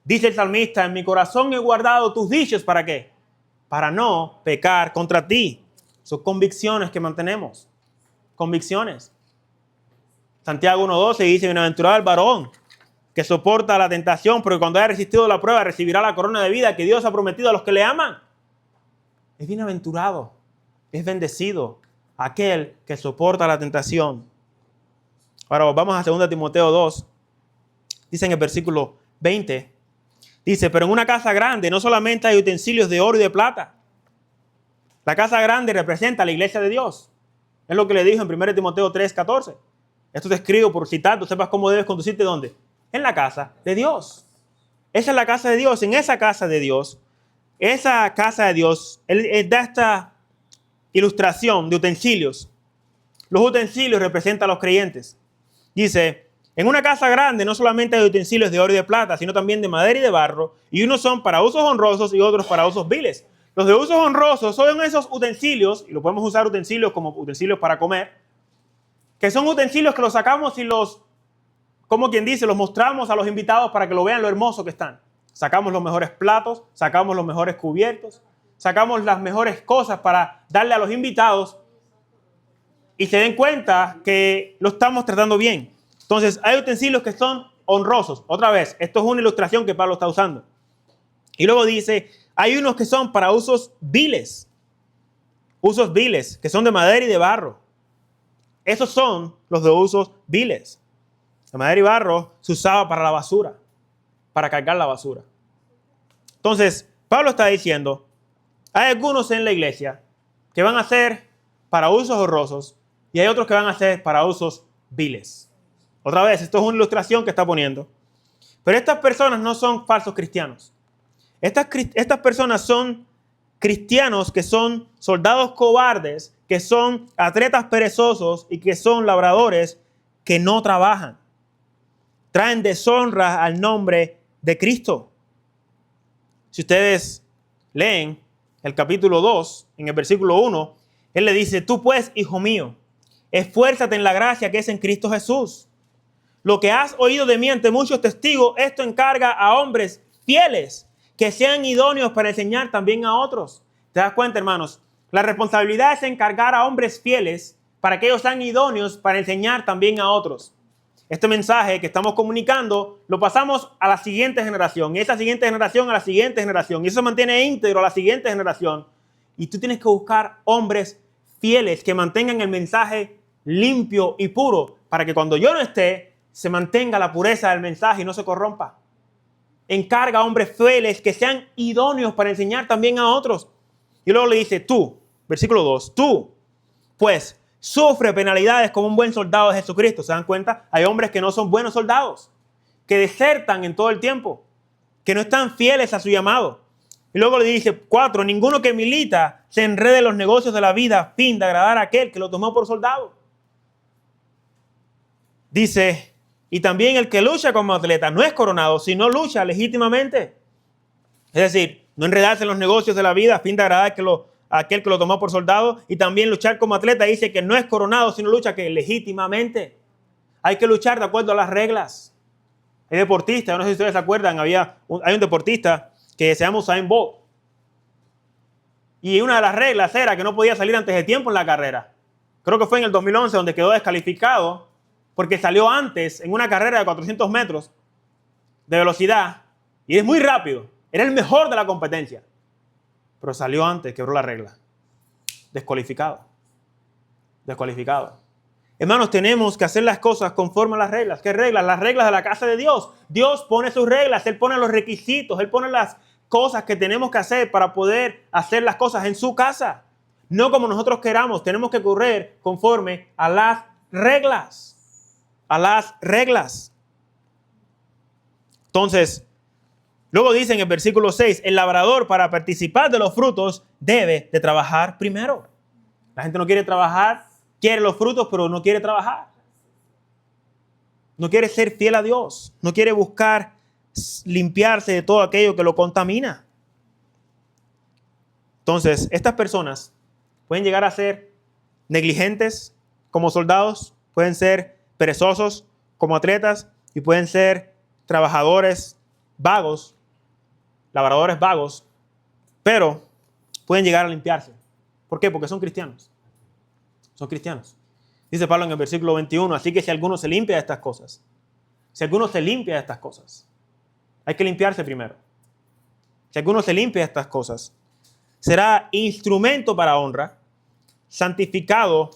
dice el salmista, en mi corazón he guardado tus dichos, ¿para qué? Para no pecar contra ti. Son convicciones que mantenemos. Convicciones. Santiago 1:12 dice, bienaventurado el varón que soporta la tentación, porque cuando haya resistido la prueba recibirá la corona de vida que Dios ha prometido a los que le aman. Es bienaventurado, es bendecido aquel que soporta la tentación. Ahora vamos a 2 Timoteo 2. Dice en el versículo 20. Dice, pero en una casa grande no solamente hay utensilios de oro y de plata. La casa grande representa a la iglesia de Dios. Es lo que le dijo en 1 Timoteo 3:14. Esto te escribo por citar, tú sepas cómo debes conducirte. ¿Dónde? En la casa de Dios. Esa es la casa de Dios. En esa casa de Dios, él da esta ilustración de utensilios. Los utensilios representan a los creyentes. Dice, en una casa grande no solamente hay utensilios de oro y de plata, sino también de madera y de barro, y unos son para usos honrosos y otros para usos viles. Los de usos honrosos son esos utensilios, y lo podemos usar utensilios como utensilios para comer, que son utensilios que los sacamos y los, como quien dice, los mostramos a los invitados para que lo vean lo hermoso que están. Sacamos los mejores platos, sacamos los mejores cubiertos, sacamos las mejores cosas para darle a los invitados y se den cuenta que lo estamos tratando bien. Entonces, hay utensilios que son honrosos. Otra vez, esto es una ilustración que Pablo está usando. Y luego dice, hay unos que son para usos viles. Usos viles, que son de madera y de barro. Esos son los de usos viles. La madera y barro se usaba para la basura, para cargar la basura. Entonces, Pablo está diciendo, hay algunos en la iglesia que van a ser para usos honrosos y hay otros que van a ser para usos viles. Otra vez, esto es una ilustración que está poniendo. Pero estas personas no son falsos cristianos. Estas personas son cristianos que son soldados cobardes, que son atletas perezosos y que son labradores que no trabajan. Traen deshonra al nombre de Cristo. Si ustedes leen el capítulo 2, en el versículo 1, él le dice, tú pues, hijo mío, esfuérzate en la gracia que es en Cristo Jesús. Lo que has oído de mí ante muchos testigos, esto encarga a hombres fieles que sean idóneos para enseñar también a otros. ¿Te das cuenta, hermanos? La responsabilidad es encargar a hombres fieles para que ellos sean idóneos para enseñar también a otros. Este mensaje que estamos comunicando lo pasamos a la siguiente generación, y esa siguiente generación a la siguiente generación, y eso se mantiene íntegro a la siguiente generación. Y tú tienes que buscar hombres fieles que mantengan el mensaje limpio y puro para que cuando yo no esté, se mantenga la pureza del mensaje y no se corrompa. Encarga a hombres fieles que sean idóneos para enseñar también a otros. Y luego le dice, tú, versículo 2, tú, pues, sufre penalidades como un buen soldado de Jesucristo. ¿Se dan cuenta? Hay hombres que no son buenos soldados, que desertan en todo el tiempo, que no están fieles a su llamado. Y luego le dice, 4, ninguno que milita se enrede en los negocios de la vida a fin de agradar a aquel que lo tomó por soldado. Dice, y también el que lucha como atleta no es coronado, sino lucha legítimamente. Es decir, no enredarse en los negocios de la vida a fin de agradar a aquel que lo tomó por soldado. Y también luchar como atleta dice que no es coronado, sino lucha que legítimamente. Hay que luchar de acuerdo a las reglas. Hay deportistas, no sé si ustedes se acuerdan, hay un deportista que se llama Usain Bolt. Y una de las reglas era que no podía salir antes de tiempo en la carrera. Creo que fue en el 2011 donde quedó descalificado porque salió antes en una carrera de 400 metros de velocidad y es muy rápido. Era el mejor de la competencia. Pero salió antes, quebró la regla. Descualificado. Descualificado. Hermanos, tenemos que hacer las cosas conforme a las reglas. ¿Qué reglas? Las reglas de la casa de Dios. Dios pone sus reglas, Él pone los requisitos, Él pone las cosas que tenemos que hacer para poder hacer las cosas en su casa. No como nosotros queramos, tenemos que correr conforme a las reglas. A las reglas. Entonces, luego dice en el versículo 6, el labrador para participar de los frutos debe de trabajar primero. La gente no quiere trabajar, quiere los frutos, pero no quiere trabajar. No quiere ser fiel a Dios. No quiere buscar limpiarse de todo aquello que lo contamina. Entonces, estas personas pueden llegar a ser negligentes como soldados, pueden ser perezosos como atletas y pueden ser trabajadores vagos, labradores vagos, pero pueden llegar a limpiarse. ¿Por qué? Porque son cristianos. Son cristianos. Dice Pablo en el versículo 21, así que si alguno se limpia de estas cosas, si alguno se limpia de estas cosas. Hay que limpiarse primero. Si alguno se limpia de estas cosas, será instrumento para honra, santificado,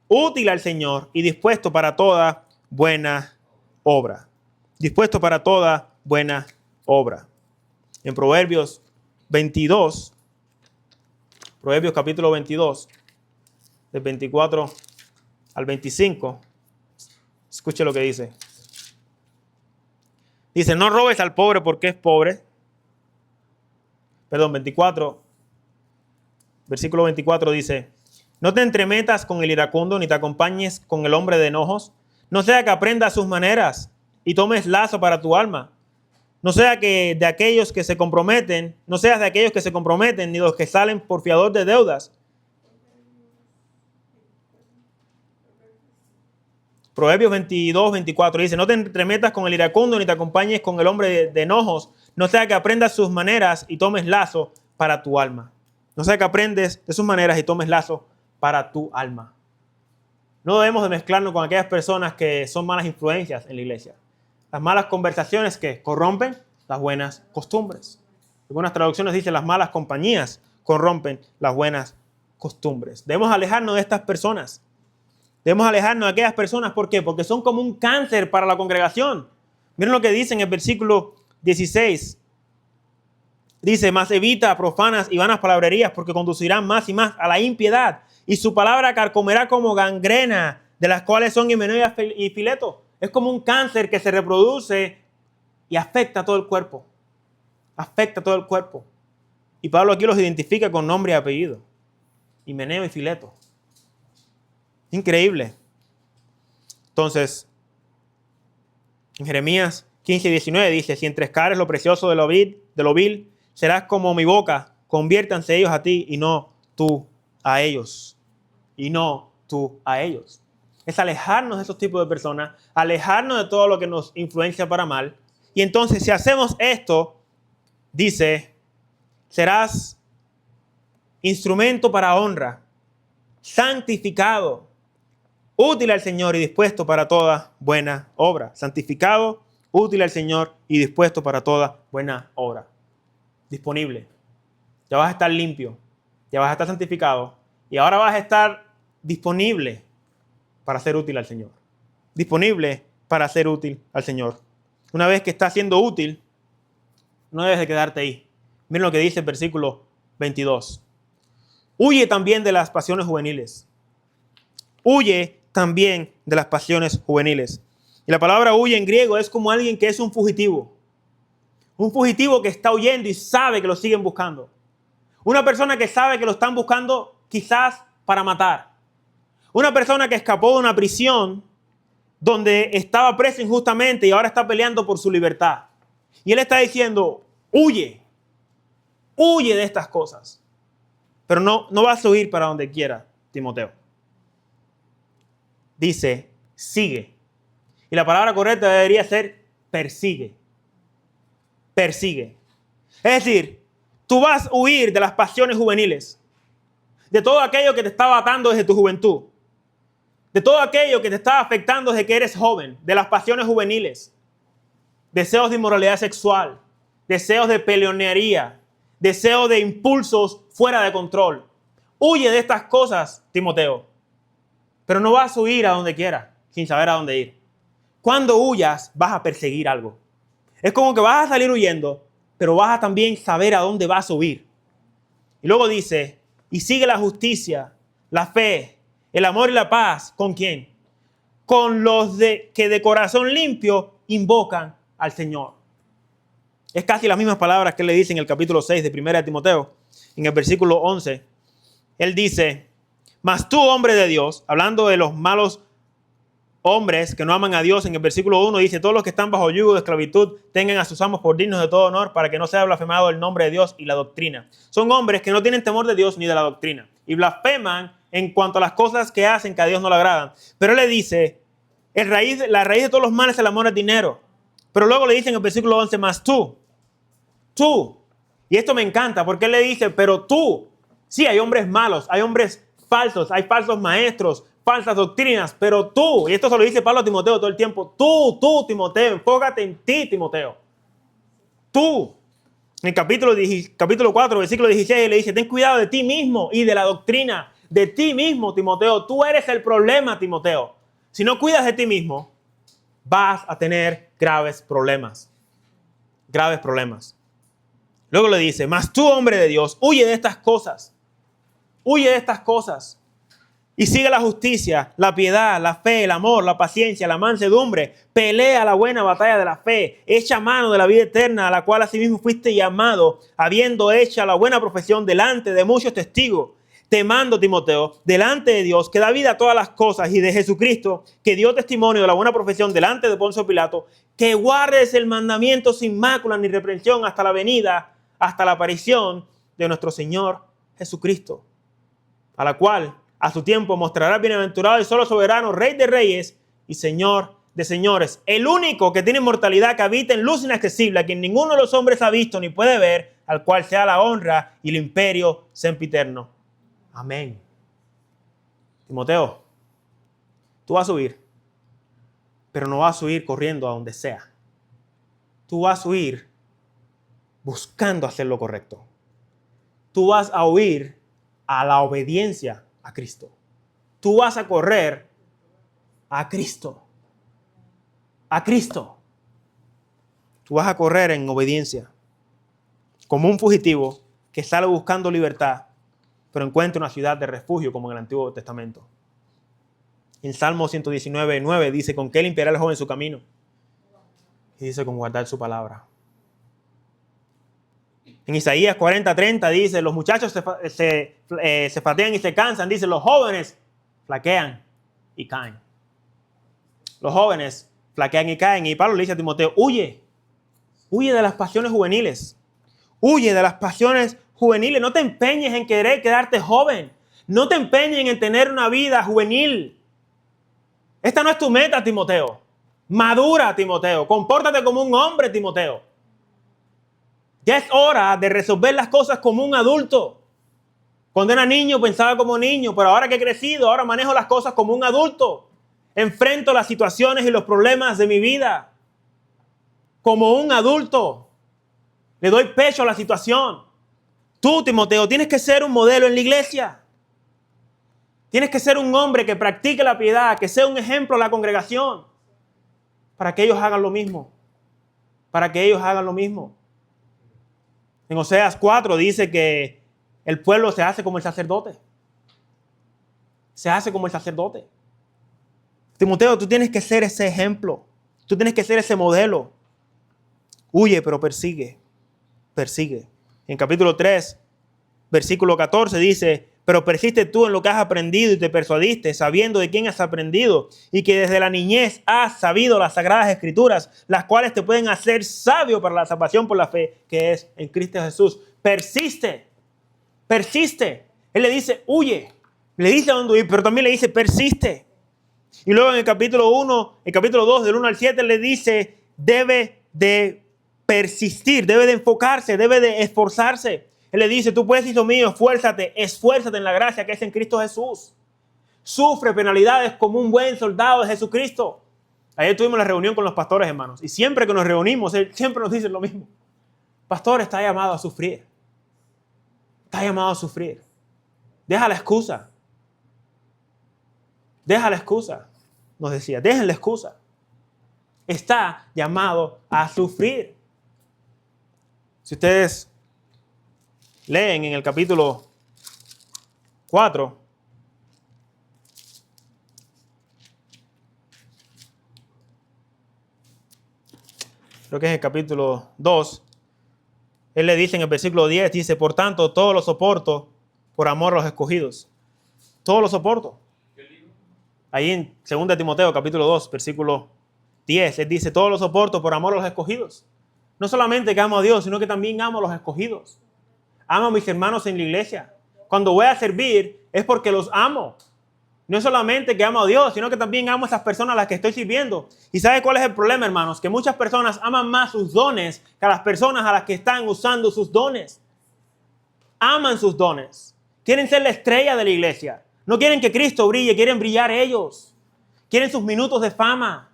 útil al Señor y dispuesto para toda buena obra. Dispuesto para toda buena obra. En Proverbios 22, Proverbios capítulo 22, del 24 al 25, escuche lo que dice. Dice, no robes al pobre porque es pobre. Perdón, 24, versículo 24 dice, no te entremetas con el iracundo ni te acompañes con el hombre de enojos. No sea que aprendas sus maneras y tomes lazo para tu alma. No sea que de aquellos que se comprometen, no seas de aquellos que se comprometen ni los que salen por fiador de deudas. Proverbios 22, 24 dice, no te entremetas con el iracundo ni te acompañes con el hombre de enojos. No sea que aprendas sus maneras y tomes lazo para tu alma. No sea que aprendes de sus maneras y tomes lazo para tu alma. No debemos de mezclarnos con aquellas personas que son malas influencias en la iglesia. Las malas conversaciones que corrompen las buenas costumbres. Algunas traducciones dicen las malas compañías corrompen las buenas costumbres. Debemos alejarnos de estas personas. Debemos alejarnos de aquellas personas. ¿Por qué? Porque son como un cáncer para la congregación. Miren lo que dice en el versículo 16. Dice, mas evita profanas y vanas palabrerías porque conducirán más y más a la impiedad. Y su palabra carcomerá como gangrena, de las cuales son Himeneo y Fileto. Es como un cáncer que se reproduce y afecta a todo el cuerpo. Afecta a todo el cuerpo. Y Pablo aquí los identifica con nombre y apellido. Himeneo y Fileto. Increíble. Entonces, en Jeremías 15, 19 dice, si entrescares lo precioso de lo vil, serás como mi boca, conviértanse ellos a ti y no tú a ellos. Y no tú a ellos. Es alejarnos de esos tipos de personas, alejarnos de todo lo que nos influencia para mal. Y entonces, si hacemos esto, dice, serás instrumento para honra, santificado, útil al Señor y dispuesto para toda buena obra. Santificado, útil al Señor y dispuesto para toda buena obra. Disponible. Ya vas a estar limpio, ya vas a estar santificado y ahora vas a estar disponible para ser útil al Señor. Disponible para ser útil al Señor. Una vez que estás siendo útil, no debes de quedarte ahí. Miren lo que dice el versículo 22. Huye también de las pasiones juveniles. Huye también de las pasiones juveniles. Y la palabra huye en griego es como alguien que es un fugitivo. Un fugitivo que está huyendo y sabe que lo siguen buscando. Una persona que sabe que lo están buscando quizás para matar. Una persona que escapó de una prisión donde estaba preso injustamente y ahora está peleando por su libertad. Y él está diciendo, huye de estas cosas. Pero no vas a huir para donde quiera, Timoteo. Dice, sigue. Y la palabra correcta debería ser persigue. Persigue. Es decir, tú vas a huir de las pasiones juveniles. De todo aquello que te estaba atando desde tu juventud. De todo aquello que te estaba afectando desde que eres joven. De las pasiones juveniles. Deseos de inmoralidad sexual. Deseos de peleonería. Deseos de impulsos fuera de control. Huye de estas cosas, Timoteo. Pero no vas a huir a donde quieras, sin saber a dónde ir. Cuando huyas, vas a perseguir algo. Es como que vas a salir huyendo, pero vas a también saber a dónde vas a huir. Y luego dice, y sigue la justicia, la fe, el amor y la paz. ¿Con quién? Con los que de corazón limpio invocan al Señor. Es casi las mismas palabras que él le dice en el capítulo 6 de 1 Timoteo, en el versículo 11. Él dice, mas tú, hombre de Dios, hablando de los malos hombres que no aman a Dios, en el versículo 1 dice, todos los que están bajo yugo de esclavitud tengan a sus amos por dignos de todo honor para que no sea blasfemado el nombre de Dios y la doctrina. Son hombres que no tienen temor de Dios ni de la doctrina y blasfeman en cuanto a las cosas que hacen que a Dios no le agradan. Pero él le dice, la raíz de todos los males es el amor al dinero. Pero luego le dice en el versículo 11, más tú. Y esto me encanta porque él le dice, pero tú. Sí, hay hombres malos, hay hombres falsos, hay falsos maestros, falsas doctrinas, pero tú, y esto se lo dice Pablo a Timoteo todo el tiempo, tú, Timoteo, enfócate en ti, Timoteo. Tú. En el capítulo 4, versículo 16, le dice, ten cuidado de ti mismo y de la doctrina de ti mismo, Timoteo. Tú eres el problema, Timoteo. Si no cuidas de ti mismo, vas a tener graves problemas. Graves problemas. Luego le dice, mas tú, hombre de Dios, huye de estas cosas. Huye de estas cosas. Y sigue la justicia, la piedad, la fe, el amor, la paciencia, la mansedumbre. Pelea la buena batalla de la fe. Echa mano de la vida eterna, a la cual asimismo fuiste llamado, habiendo hecho la buena profesión delante de muchos testigos. Te mando, Timoteo, delante de Dios, que da vida a todas las cosas, y de Jesucristo, que dio testimonio de la buena profesión delante de Poncio Pilato, que guardes el mandamiento sin mácula ni reprensión hasta la venida, hasta la aparición de nuestro Señor Jesucristo, a la cual a su tiempo mostrará bienaventurado y solo soberano, Rey de reyes y Señor de señores, el único que tiene inmortalidad, que habita en luz inaccesible, a quien ninguno de los hombres ha visto ni puede ver, al cual sea la honra y el imperio sempiterno. Amén. Timoteo, tú vas a huir, pero no vas a huir corriendo a donde sea. Tú vas a huir buscando hacer lo correcto. Tú vas a huir a la obediencia a Cristo. Tú vas a correr a Cristo. A Cristo. Tú vas a correr en obediencia. Como un fugitivo que sale buscando libertad, pero encuentra una ciudad de refugio como en el Antiguo Testamento. En Salmo 119:9 dice, ¿con qué limpiará el joven su camino? Y dice, con guardar su palabra. En Isaías 40:30 dice, los muchachos se fatigan y se cansan. Dice, los jóvenes flaquean y caen. Los jóvenes flaquean y caen. Y Pablo le dice a Timoteo, huye de las pasiones juveniles. Huye de las pasiones juveniles. No te empeñes en querer quedarte joven. No te empeñes en tener una vida juvenil. Esta no es tu meta, Timoteo. Madura, Timoteo. Compórtate como un hombre, Timoteo. Ya es hora de resolver las cosas como un adulto. Cuando era niño pensaba como niño, pero ahora que he crecido, ahora manejo las cosas como un adulto. Enfrento las situaciones y los problemas de mi vida como un adulto. Le doy pecho a la situación. Tú, Timoteo, tienes que ser un modelo en la iglesia. Tienes que ser un hombre que practique la piedad, que sea un ejemplo a la congregación, para que ellos hagan lo mismo. Para que ellos hagan lo mismo. En Oseas 4 dice que el pueblo se hace como el sacerdote. Se hace como el sacerdote. Timoteo, tú tienes que ser ese ejemplo. Tú tienes que ser ese modelo. Huye, pero persigue. Persigue. En capítulo 3, versículo 14 dice, pero persiste tú en lo que has aprendido y te persuadiste, sabiendo de quién has aprendido y que desde la niñez has sabido las sagradas escrituras, las cuales te pueden hacer sabio para la salvación por la fe que es en Cristo Jesús. Persiste, persiste. Él le dice, huye. Le dice a dónde huir, pero también le dice, persiste. Y luego en el capítulo 1, el capítulo 2, del 1 al 7, le dice, debe de persistir, debe de enfocarse, debe de esforzarse. Él le dice, tú puedes, hijo mío, esfuérzate en la gracia que es en Cristo Jesús. Sufre penalidades como un buen soldado de Jesucristo. Ayer tuvimos la reunión con los pastores, hermanos, y siempre que nos reunimos, siempre nos dicen lo mismo. Pastor, está llamado a sufrir. Está llamado a sufrir. Deja la excusa. Deja la excusa. Nos decía, dejen la excusa. Está llamado a sufrir. Si ustedes leen en el capítulo 4, creo que es el capítulo 2, él le dice en el versículo 10, dice, por tanto, todo lo soporto por amor a los escogidos. Todo lo soporto. Ahí en 2 Timoteo, capítulo 2, versículo 10, él dice, todo lo soporto por amor a los escogidos. No solamente que amo a Dios, sino que también amo a los escogidos. Amo a mis hermanos en la iglesia. Cuando voy a servir es porque los amo. No es solamente que amo a Dios, sino que también amo a esas personas a las que estoy sirviendo. ¿Y sabe cuál es el problema, hermanos? Que muchas personas aman más sus dones que a las personas a las que están usando sus dones. Aman sus dones. Quieren ser la estrella de la iglesia. No quieren que Cristo brille, quieren brillar ellos. Quieren sus minutos de fama.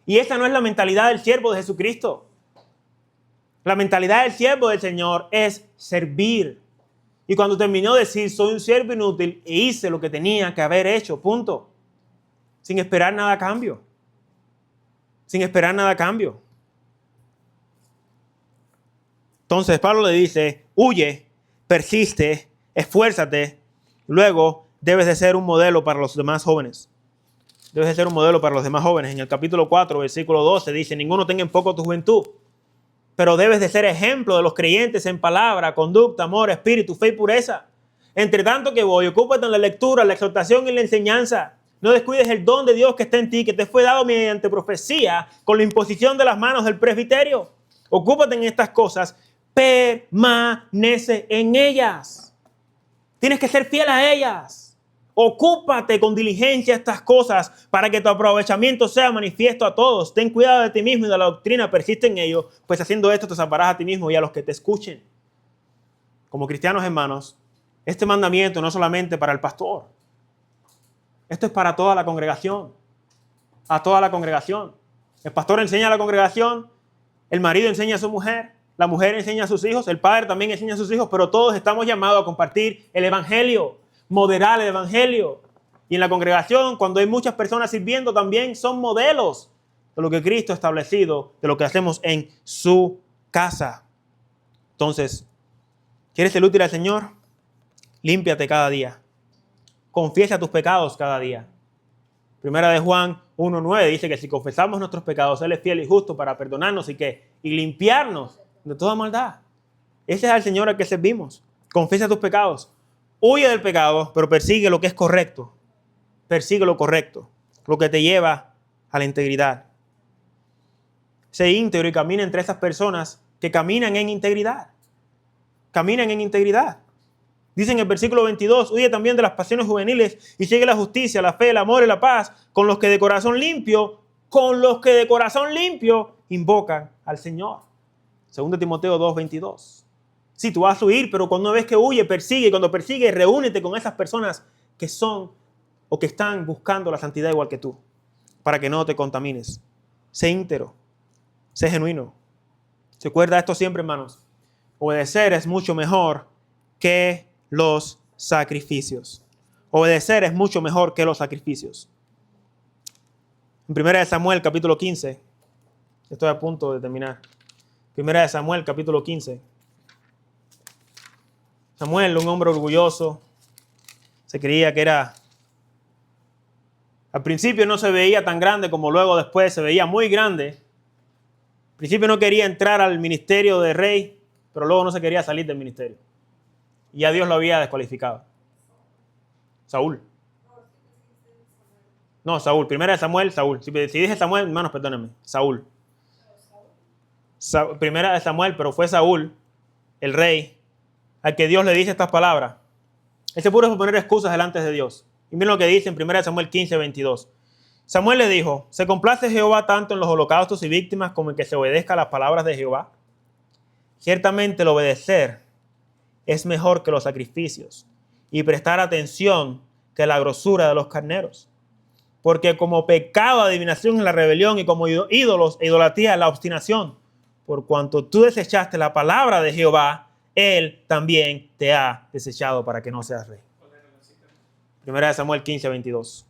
Y esa no es la mentalidad del siervo de Jesucristo. La mentalidad del siervo del Señor es servir. Y cuando terminó de decir, soy un siervo inútil, e hice lo que tenía que haber hecho, punto. Sin esperar nada a cambio. Sin esperar nada a cambio. Entonces Pablo le dice, huye, persiste, esfuérzate. Luego debes de ser un modelo para los demás jóvenes. Debes de ser un modelo para los demás jóvenes. En el capítulo 4, versículo 12 dice, ninguno tenga en poco tu juventud, pero debes de ser ejemplo de los creyentes en palabra, conducta, amor, espíritu, fe y pureza. Entre tanto que voy, ocúpate en la lectura, la exhortación y la enseñanza. No descuides el don de Dios que está en ti, que te fue dado mediante profecía, con la imposición de las manos del presbiterio. Ocúpate en estas cosas, permanece en ellas. Tienes que ser fiel a ellas. Ocúpate con diligencia estas cosas para que tu aprovechamiento sea manifiesto a todos. Ten cuidado de ti mismo y de la doctrina, persiste en ello, pues haciendo esto te salvarás a ti mismo y a los que te escuchen. Como cristianos hermanos, este mandamiento no es solamente para el pastor. Esto es para toda la congregación. A toda la congregación. El pastor enseña a la congregación, el marido enseña a su mujer, la mujer enseña a sus hijos, el padre también enseña a sus hijos, pero todos estamos llamados a compartir el evangelio, moderar el evangelio. Y en la congregación, cuando hay muchas personas sirviendo, también son modelos de lo que Cristo ha establecido, de lo que hacemos en su casa. Entonces, ¿quieres ser útil al Señor? Límpiate cada día. Confiesa tus pecados cada día. Primera de Juan 1:9 dice que si confesamos nuestros pecados, Él es fiel y justo para perdonarnos y limpiarnos de toda maldad. Ese es el Señor al que servimos. Confiesa tus pecados. Huye del pecado, pero persigue lo que es correcto. Persigue lo correcto, lo que te lleva a la integridad. Sé íntegro y camina entre esas personas que caminan en integridad. Caminan en integridad. Dice en el versículo 22, huye también de las pasiones juveniles y sigue la justicia, la fe, el amor y la paz con los que de corazón limpio invocan al Señor. 2 Timoteo 2:22. Sí, tú vas a huir, pero cuando ves que huye, persigue. Y cuando persigue, reúnete con esas personas que son o que están buscando la santidad igual que tú, para que no te contamines. Sé íntegro, sé genuino. Recuerda esto siempre, hermanos. Obedecer es mucho mejor que los sacrificios. Obedecer es mucho mejor que los sacrificios. En 1 Samuel, capítulo 15. Estoy a punto de terminar. 1 Samuel, capítulo 15. Samuel, un hombre orgulloso, se creía que era... Al principio no se veía tan grande como luego después se veía muy grande. Al principio no quería entrar al ministerio de rey, pero luego no se quería salir del ministerio. Y ya Dios lo había descualificado. Saúl. No, Saúl. 1 Samuel, Saúl. Si dije Samuel, hermanos, perdónenme. Saúl. 1 Samuel, pero fue Saúl, el rey, al que Dios le dice estas palabras. Él se puso a poner excusas delante de Dios. Y miren lo que dice en 1 Samuel 15:22. Samuel le dijo, ¿se complace Jehová tanto en los holocaustos y víctimas como en que se obedezca a las palabras de Jehová? Ciertamente el obedecer es mejor que los sacrificios y prestar atención que la grosura de los carneros. Porque como pecado, adivinación es la rebelión y como ídolos e idolatría es la obstinación. Por cuanto tú desechaste la palabra de Jehová, Él también te ha desechado para que no seas rey. 1 Samuel 15:22.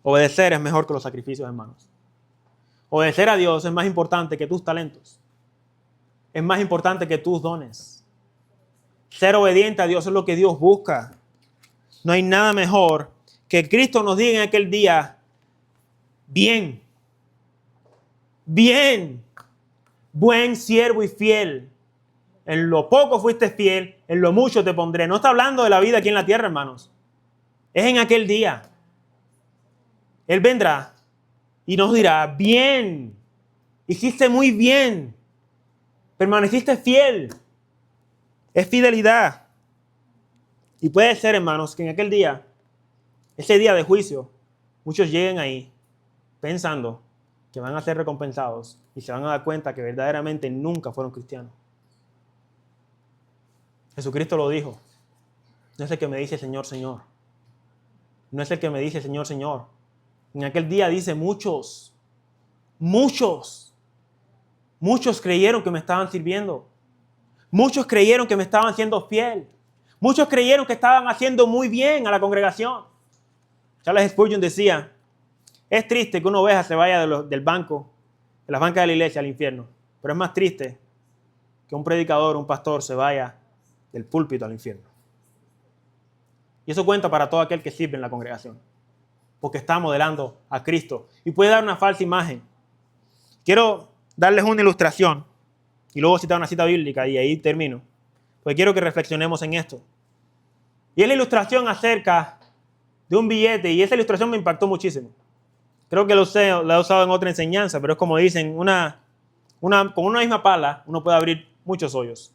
Obedecer es mejor que los sacrificios, hermanos. Obedecer a Dios es más importante que tus talentos. Es más importante que tus dones. Ser obediente a Dios es lo que Dios busca. No hay nada mejor que Cristo nos diga en aquel día, bien, buen siervo y fiel. En lo poco fuiste fiel, en lo mucho te pondré. No está hablando de la vida aquí en la tierra, hermanos. Es en aquel día. Él vendrá y nos dirá, bien, hiciste muy bien, permaneciste fiel. Es fidelidad. Y puede ser, hermanos, que en aquel día, ese día de juicio, muchos lleguen ahí pensando que van a ser recompensados y se van a dar cuenta que verdaderamente nunca fueron cristianos. Jesucristo lo dijo. No es el que me dice Señor, Señor, No es el que me dice Señor, Señor. En aquel día dice muchos, muchos creyeron que me estaban sirviendo. Muchos creyeron que me estaban siendo fiel. Muchos creyeron que estaban haciendo muy bien a la congregación. Charles Spurgeon decía, es triste que una oveja se vaya del banco, de las bancas de la iglesia al infierno. Pero es más triste que un predicador, un pastor se vaya del púlpito al infierno. Y eso cuenta para todo aquel que sirve en la congregación. Porque está modelando a Cristo. Y puede dar una falsa imagen. Quiero darles una ilustración. Y luego citar una cita bíblica y ahí termino. Porque quiero que reflexionemos en esto. Y es la ilustración acerca de un billete. Y esa ilustración me impactó muchísimo. Creo que la he usado en otra enseñanza. Pero es como dicen, con una misma pala uno puede abrir muchos hoyos.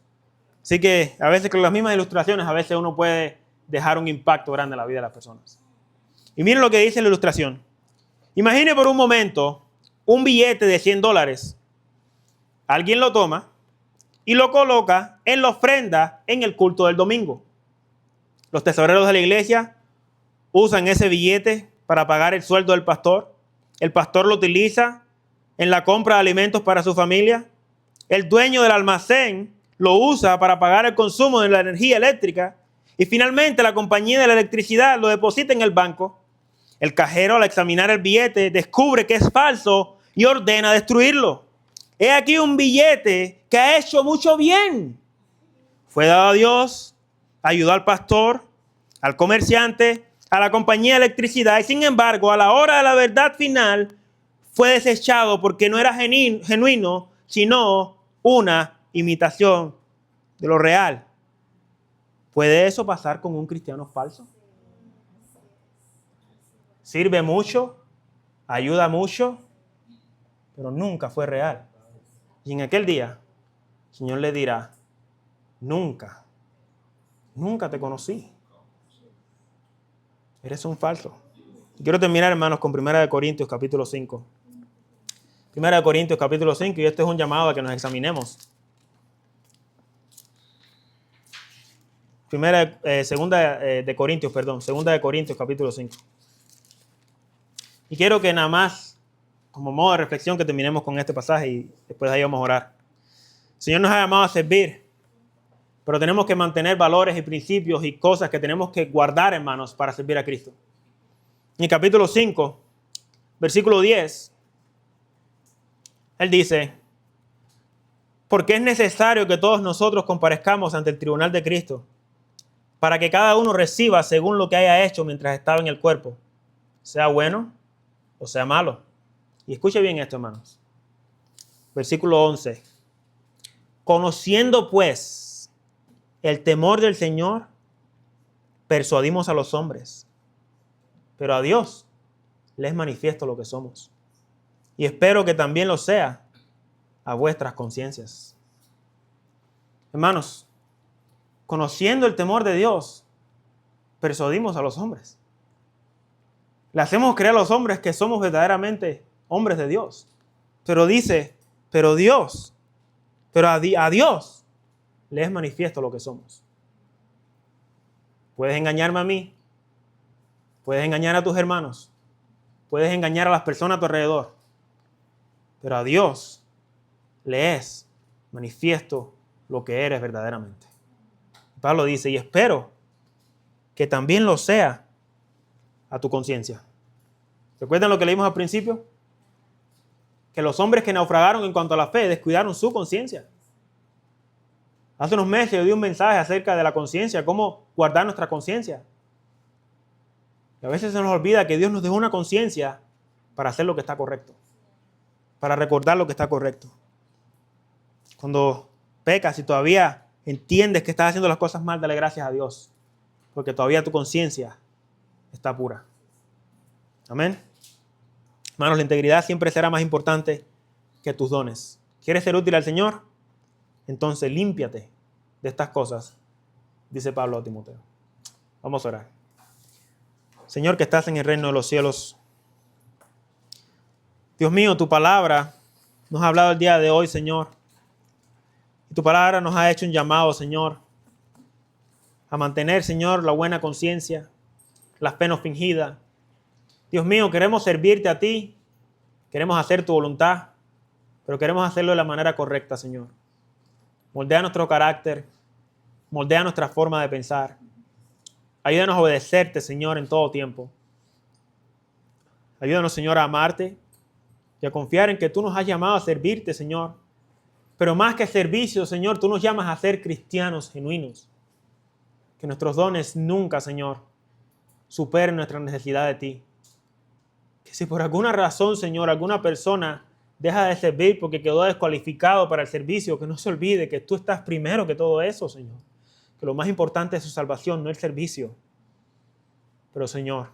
Así que a veces con las mismas ilustraciones, a veces uno puede dejar un impacto grande en la vida de las personas. Y miren lo que dice la ilustración. Imagine por un momento un billete de $100. Alguien lo toma y lo coloca en la ofrenda en el culto del domingo. Los tesoreros de la iglesia usan ese billete para pagar el sueldo del pastor. El pastor lo utiliza en la compra de alimentos para su familia. El dueño del almacén lo usa para pagar el consumo de la energía eléctrica. Y finalmente la compañía de la electricidad lo deposita en el banco. El cajero, al examinar el billete, descubre que es falso y ordena destruirlo. He aquí un billete que ha hecho mucho bien. Fue dado a Dios, ayudó al pastor, al comerciante, a la compañía de electricidad. Y sin embargo, a la hora de la verdad final, fue desechado porque no era genuino, sino una imitación de lo real. ¿Puede eso pasar con un cristiano falso? Sirve mucho, ayuda mucho, pero nunca fue real. Y en aquel día, el Señor le dirá, nunca te conocí. Eres un falso. Quiero terminar, hermanos, con 1 Corintios capítulo 5. 1 Corintios capítulo 5, y este es un llamado a que nos examinemos. Segunda de Corintios capítulo 5. Y quiero que nada más, como modo de reflexión, que terminemos con este pasaje y después de ahí vamos a orar. El Señor nos ha llamado a servir, pero tenemos que mantener valores y principios y cosas que tenemos que guardar, hermanos, para servir a Cristo. En el capítulo 5, versículo 10, Él dice, porque es necesario que todos nosotros comparezcamos ante el tribunal de Cristo, para que cada uno reciba según lo que haya hecho mientras estaba en el cuerpo, sea bueno o sea malo. Y escuche bien esto, hermanos. Versículo 11. Conociendo pues el temor del Señor, persuadimos a los hombres, pero a Dios le es manifiesto lo que somos. Y espero que también lo sea a vuestras conciencias. Hermanos, conociendo el temor de Dios, persuadimos a los hombres. Le hacemos creer a los hombres que somos verdaderamente hombres de Dios. Pero dice, pero a Dios le es manifiesto lo que somos. Puedes engañarme a mí, puedes engañar a tus hermanos, puedes engañar a las personas a tu alrededor, pero a Dios le es manifiesto lo que eres verdaderamente. Pablo dice, y espero que también lo sea a tu conciencia. ¿Recuerdan lo que leímos al principio? Que los hombres que naufragaron en cuanto a la fe descuidaron su conciencia. Hace unos meses yo di un mensaje acerca de la conciencia, cómo guardar nuestra conciencia. Y a veces se nos olvida que Dios nos dejó una conciencia para hacer lo que está correcto, para recordar lo que está correcto. Cuando pecas y todavía entiendes que estás haciendo las cosas mal, dale gracias a Dios, porque todavía tu conciencia está pura. Amén. Hermanos, la integridad siempre será más importante que tus dones. ¿Quieres ser útil al Señor? Entonces límpiate de estas cosas, dice Pablo a Timoteo. Vamos a orar. Señor, que estás en el reino de los cielos. Dios mío, tu palabra nos ha hablado el día de hoy, Señor. Y tu palabra nos ha hecho un llamado, Señor, a mantener, Señor, la buena conciencia, la fe no fingida. Dios mío, queremos servirte a ti, queremos hacer tu voluntad, pero queremos hacerlo de la manera correcta, Señor. Moldea nuestro carácter, moldea nuestra forma de pensar. Ayúdanos a obedecerte, Señor, en todo tiempo. Ayúdanos, Señor, a amarte y a confiar en que tú nos has llamado a servirte, Señor. Pero más que servicio, Señor, tú nos llamas a ser cristianos genuinos. Que nuestros dones nunca, Señor, superen nuestra necesidad de ti. Que si por alguna razón, Señor, alguna persona deja de servir porque quedó descualificado para el servicio, que no se olvide que tú estás primero que todo eso, Señor. Que lo más importante es su salvación, no el servicio. Pero, Señor,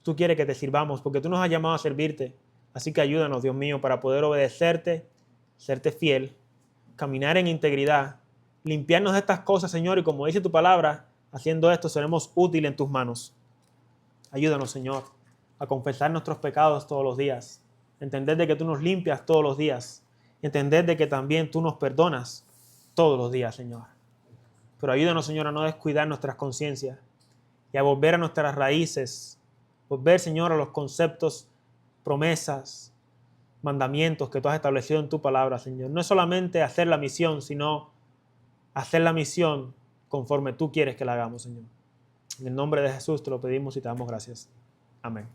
tú quieres que te sirvamos porque tú nos has llamado a servirte. Así que ayúdanos, Dios mío, para poder obedecerte, serte fiel, caminar en integridad, limpiarnos de estas cosas, Señor, y como dice tu palabra, haciendo esto seremos útiles en tus manos. Ayúdanos, Señor, a confesar nuestros pecados todos los días, entender de que tú nos limpias todos los días, entender de que también tú nos perdonas todos los días, Señor. Pero ayúdanos, Señor, a no descuidar nuestras conciencias y a volver a nuestras raíces, volver, Señor, a los conceptos, promesas, mandamientos que tú has establecido en tu palabra, Señor. No es solamente hacer la misión, sino hacer la misión conforme tú quieres que la hagamos, Señor. En el nombre de Jesús te lo pedimos y te damos gracias. Amén.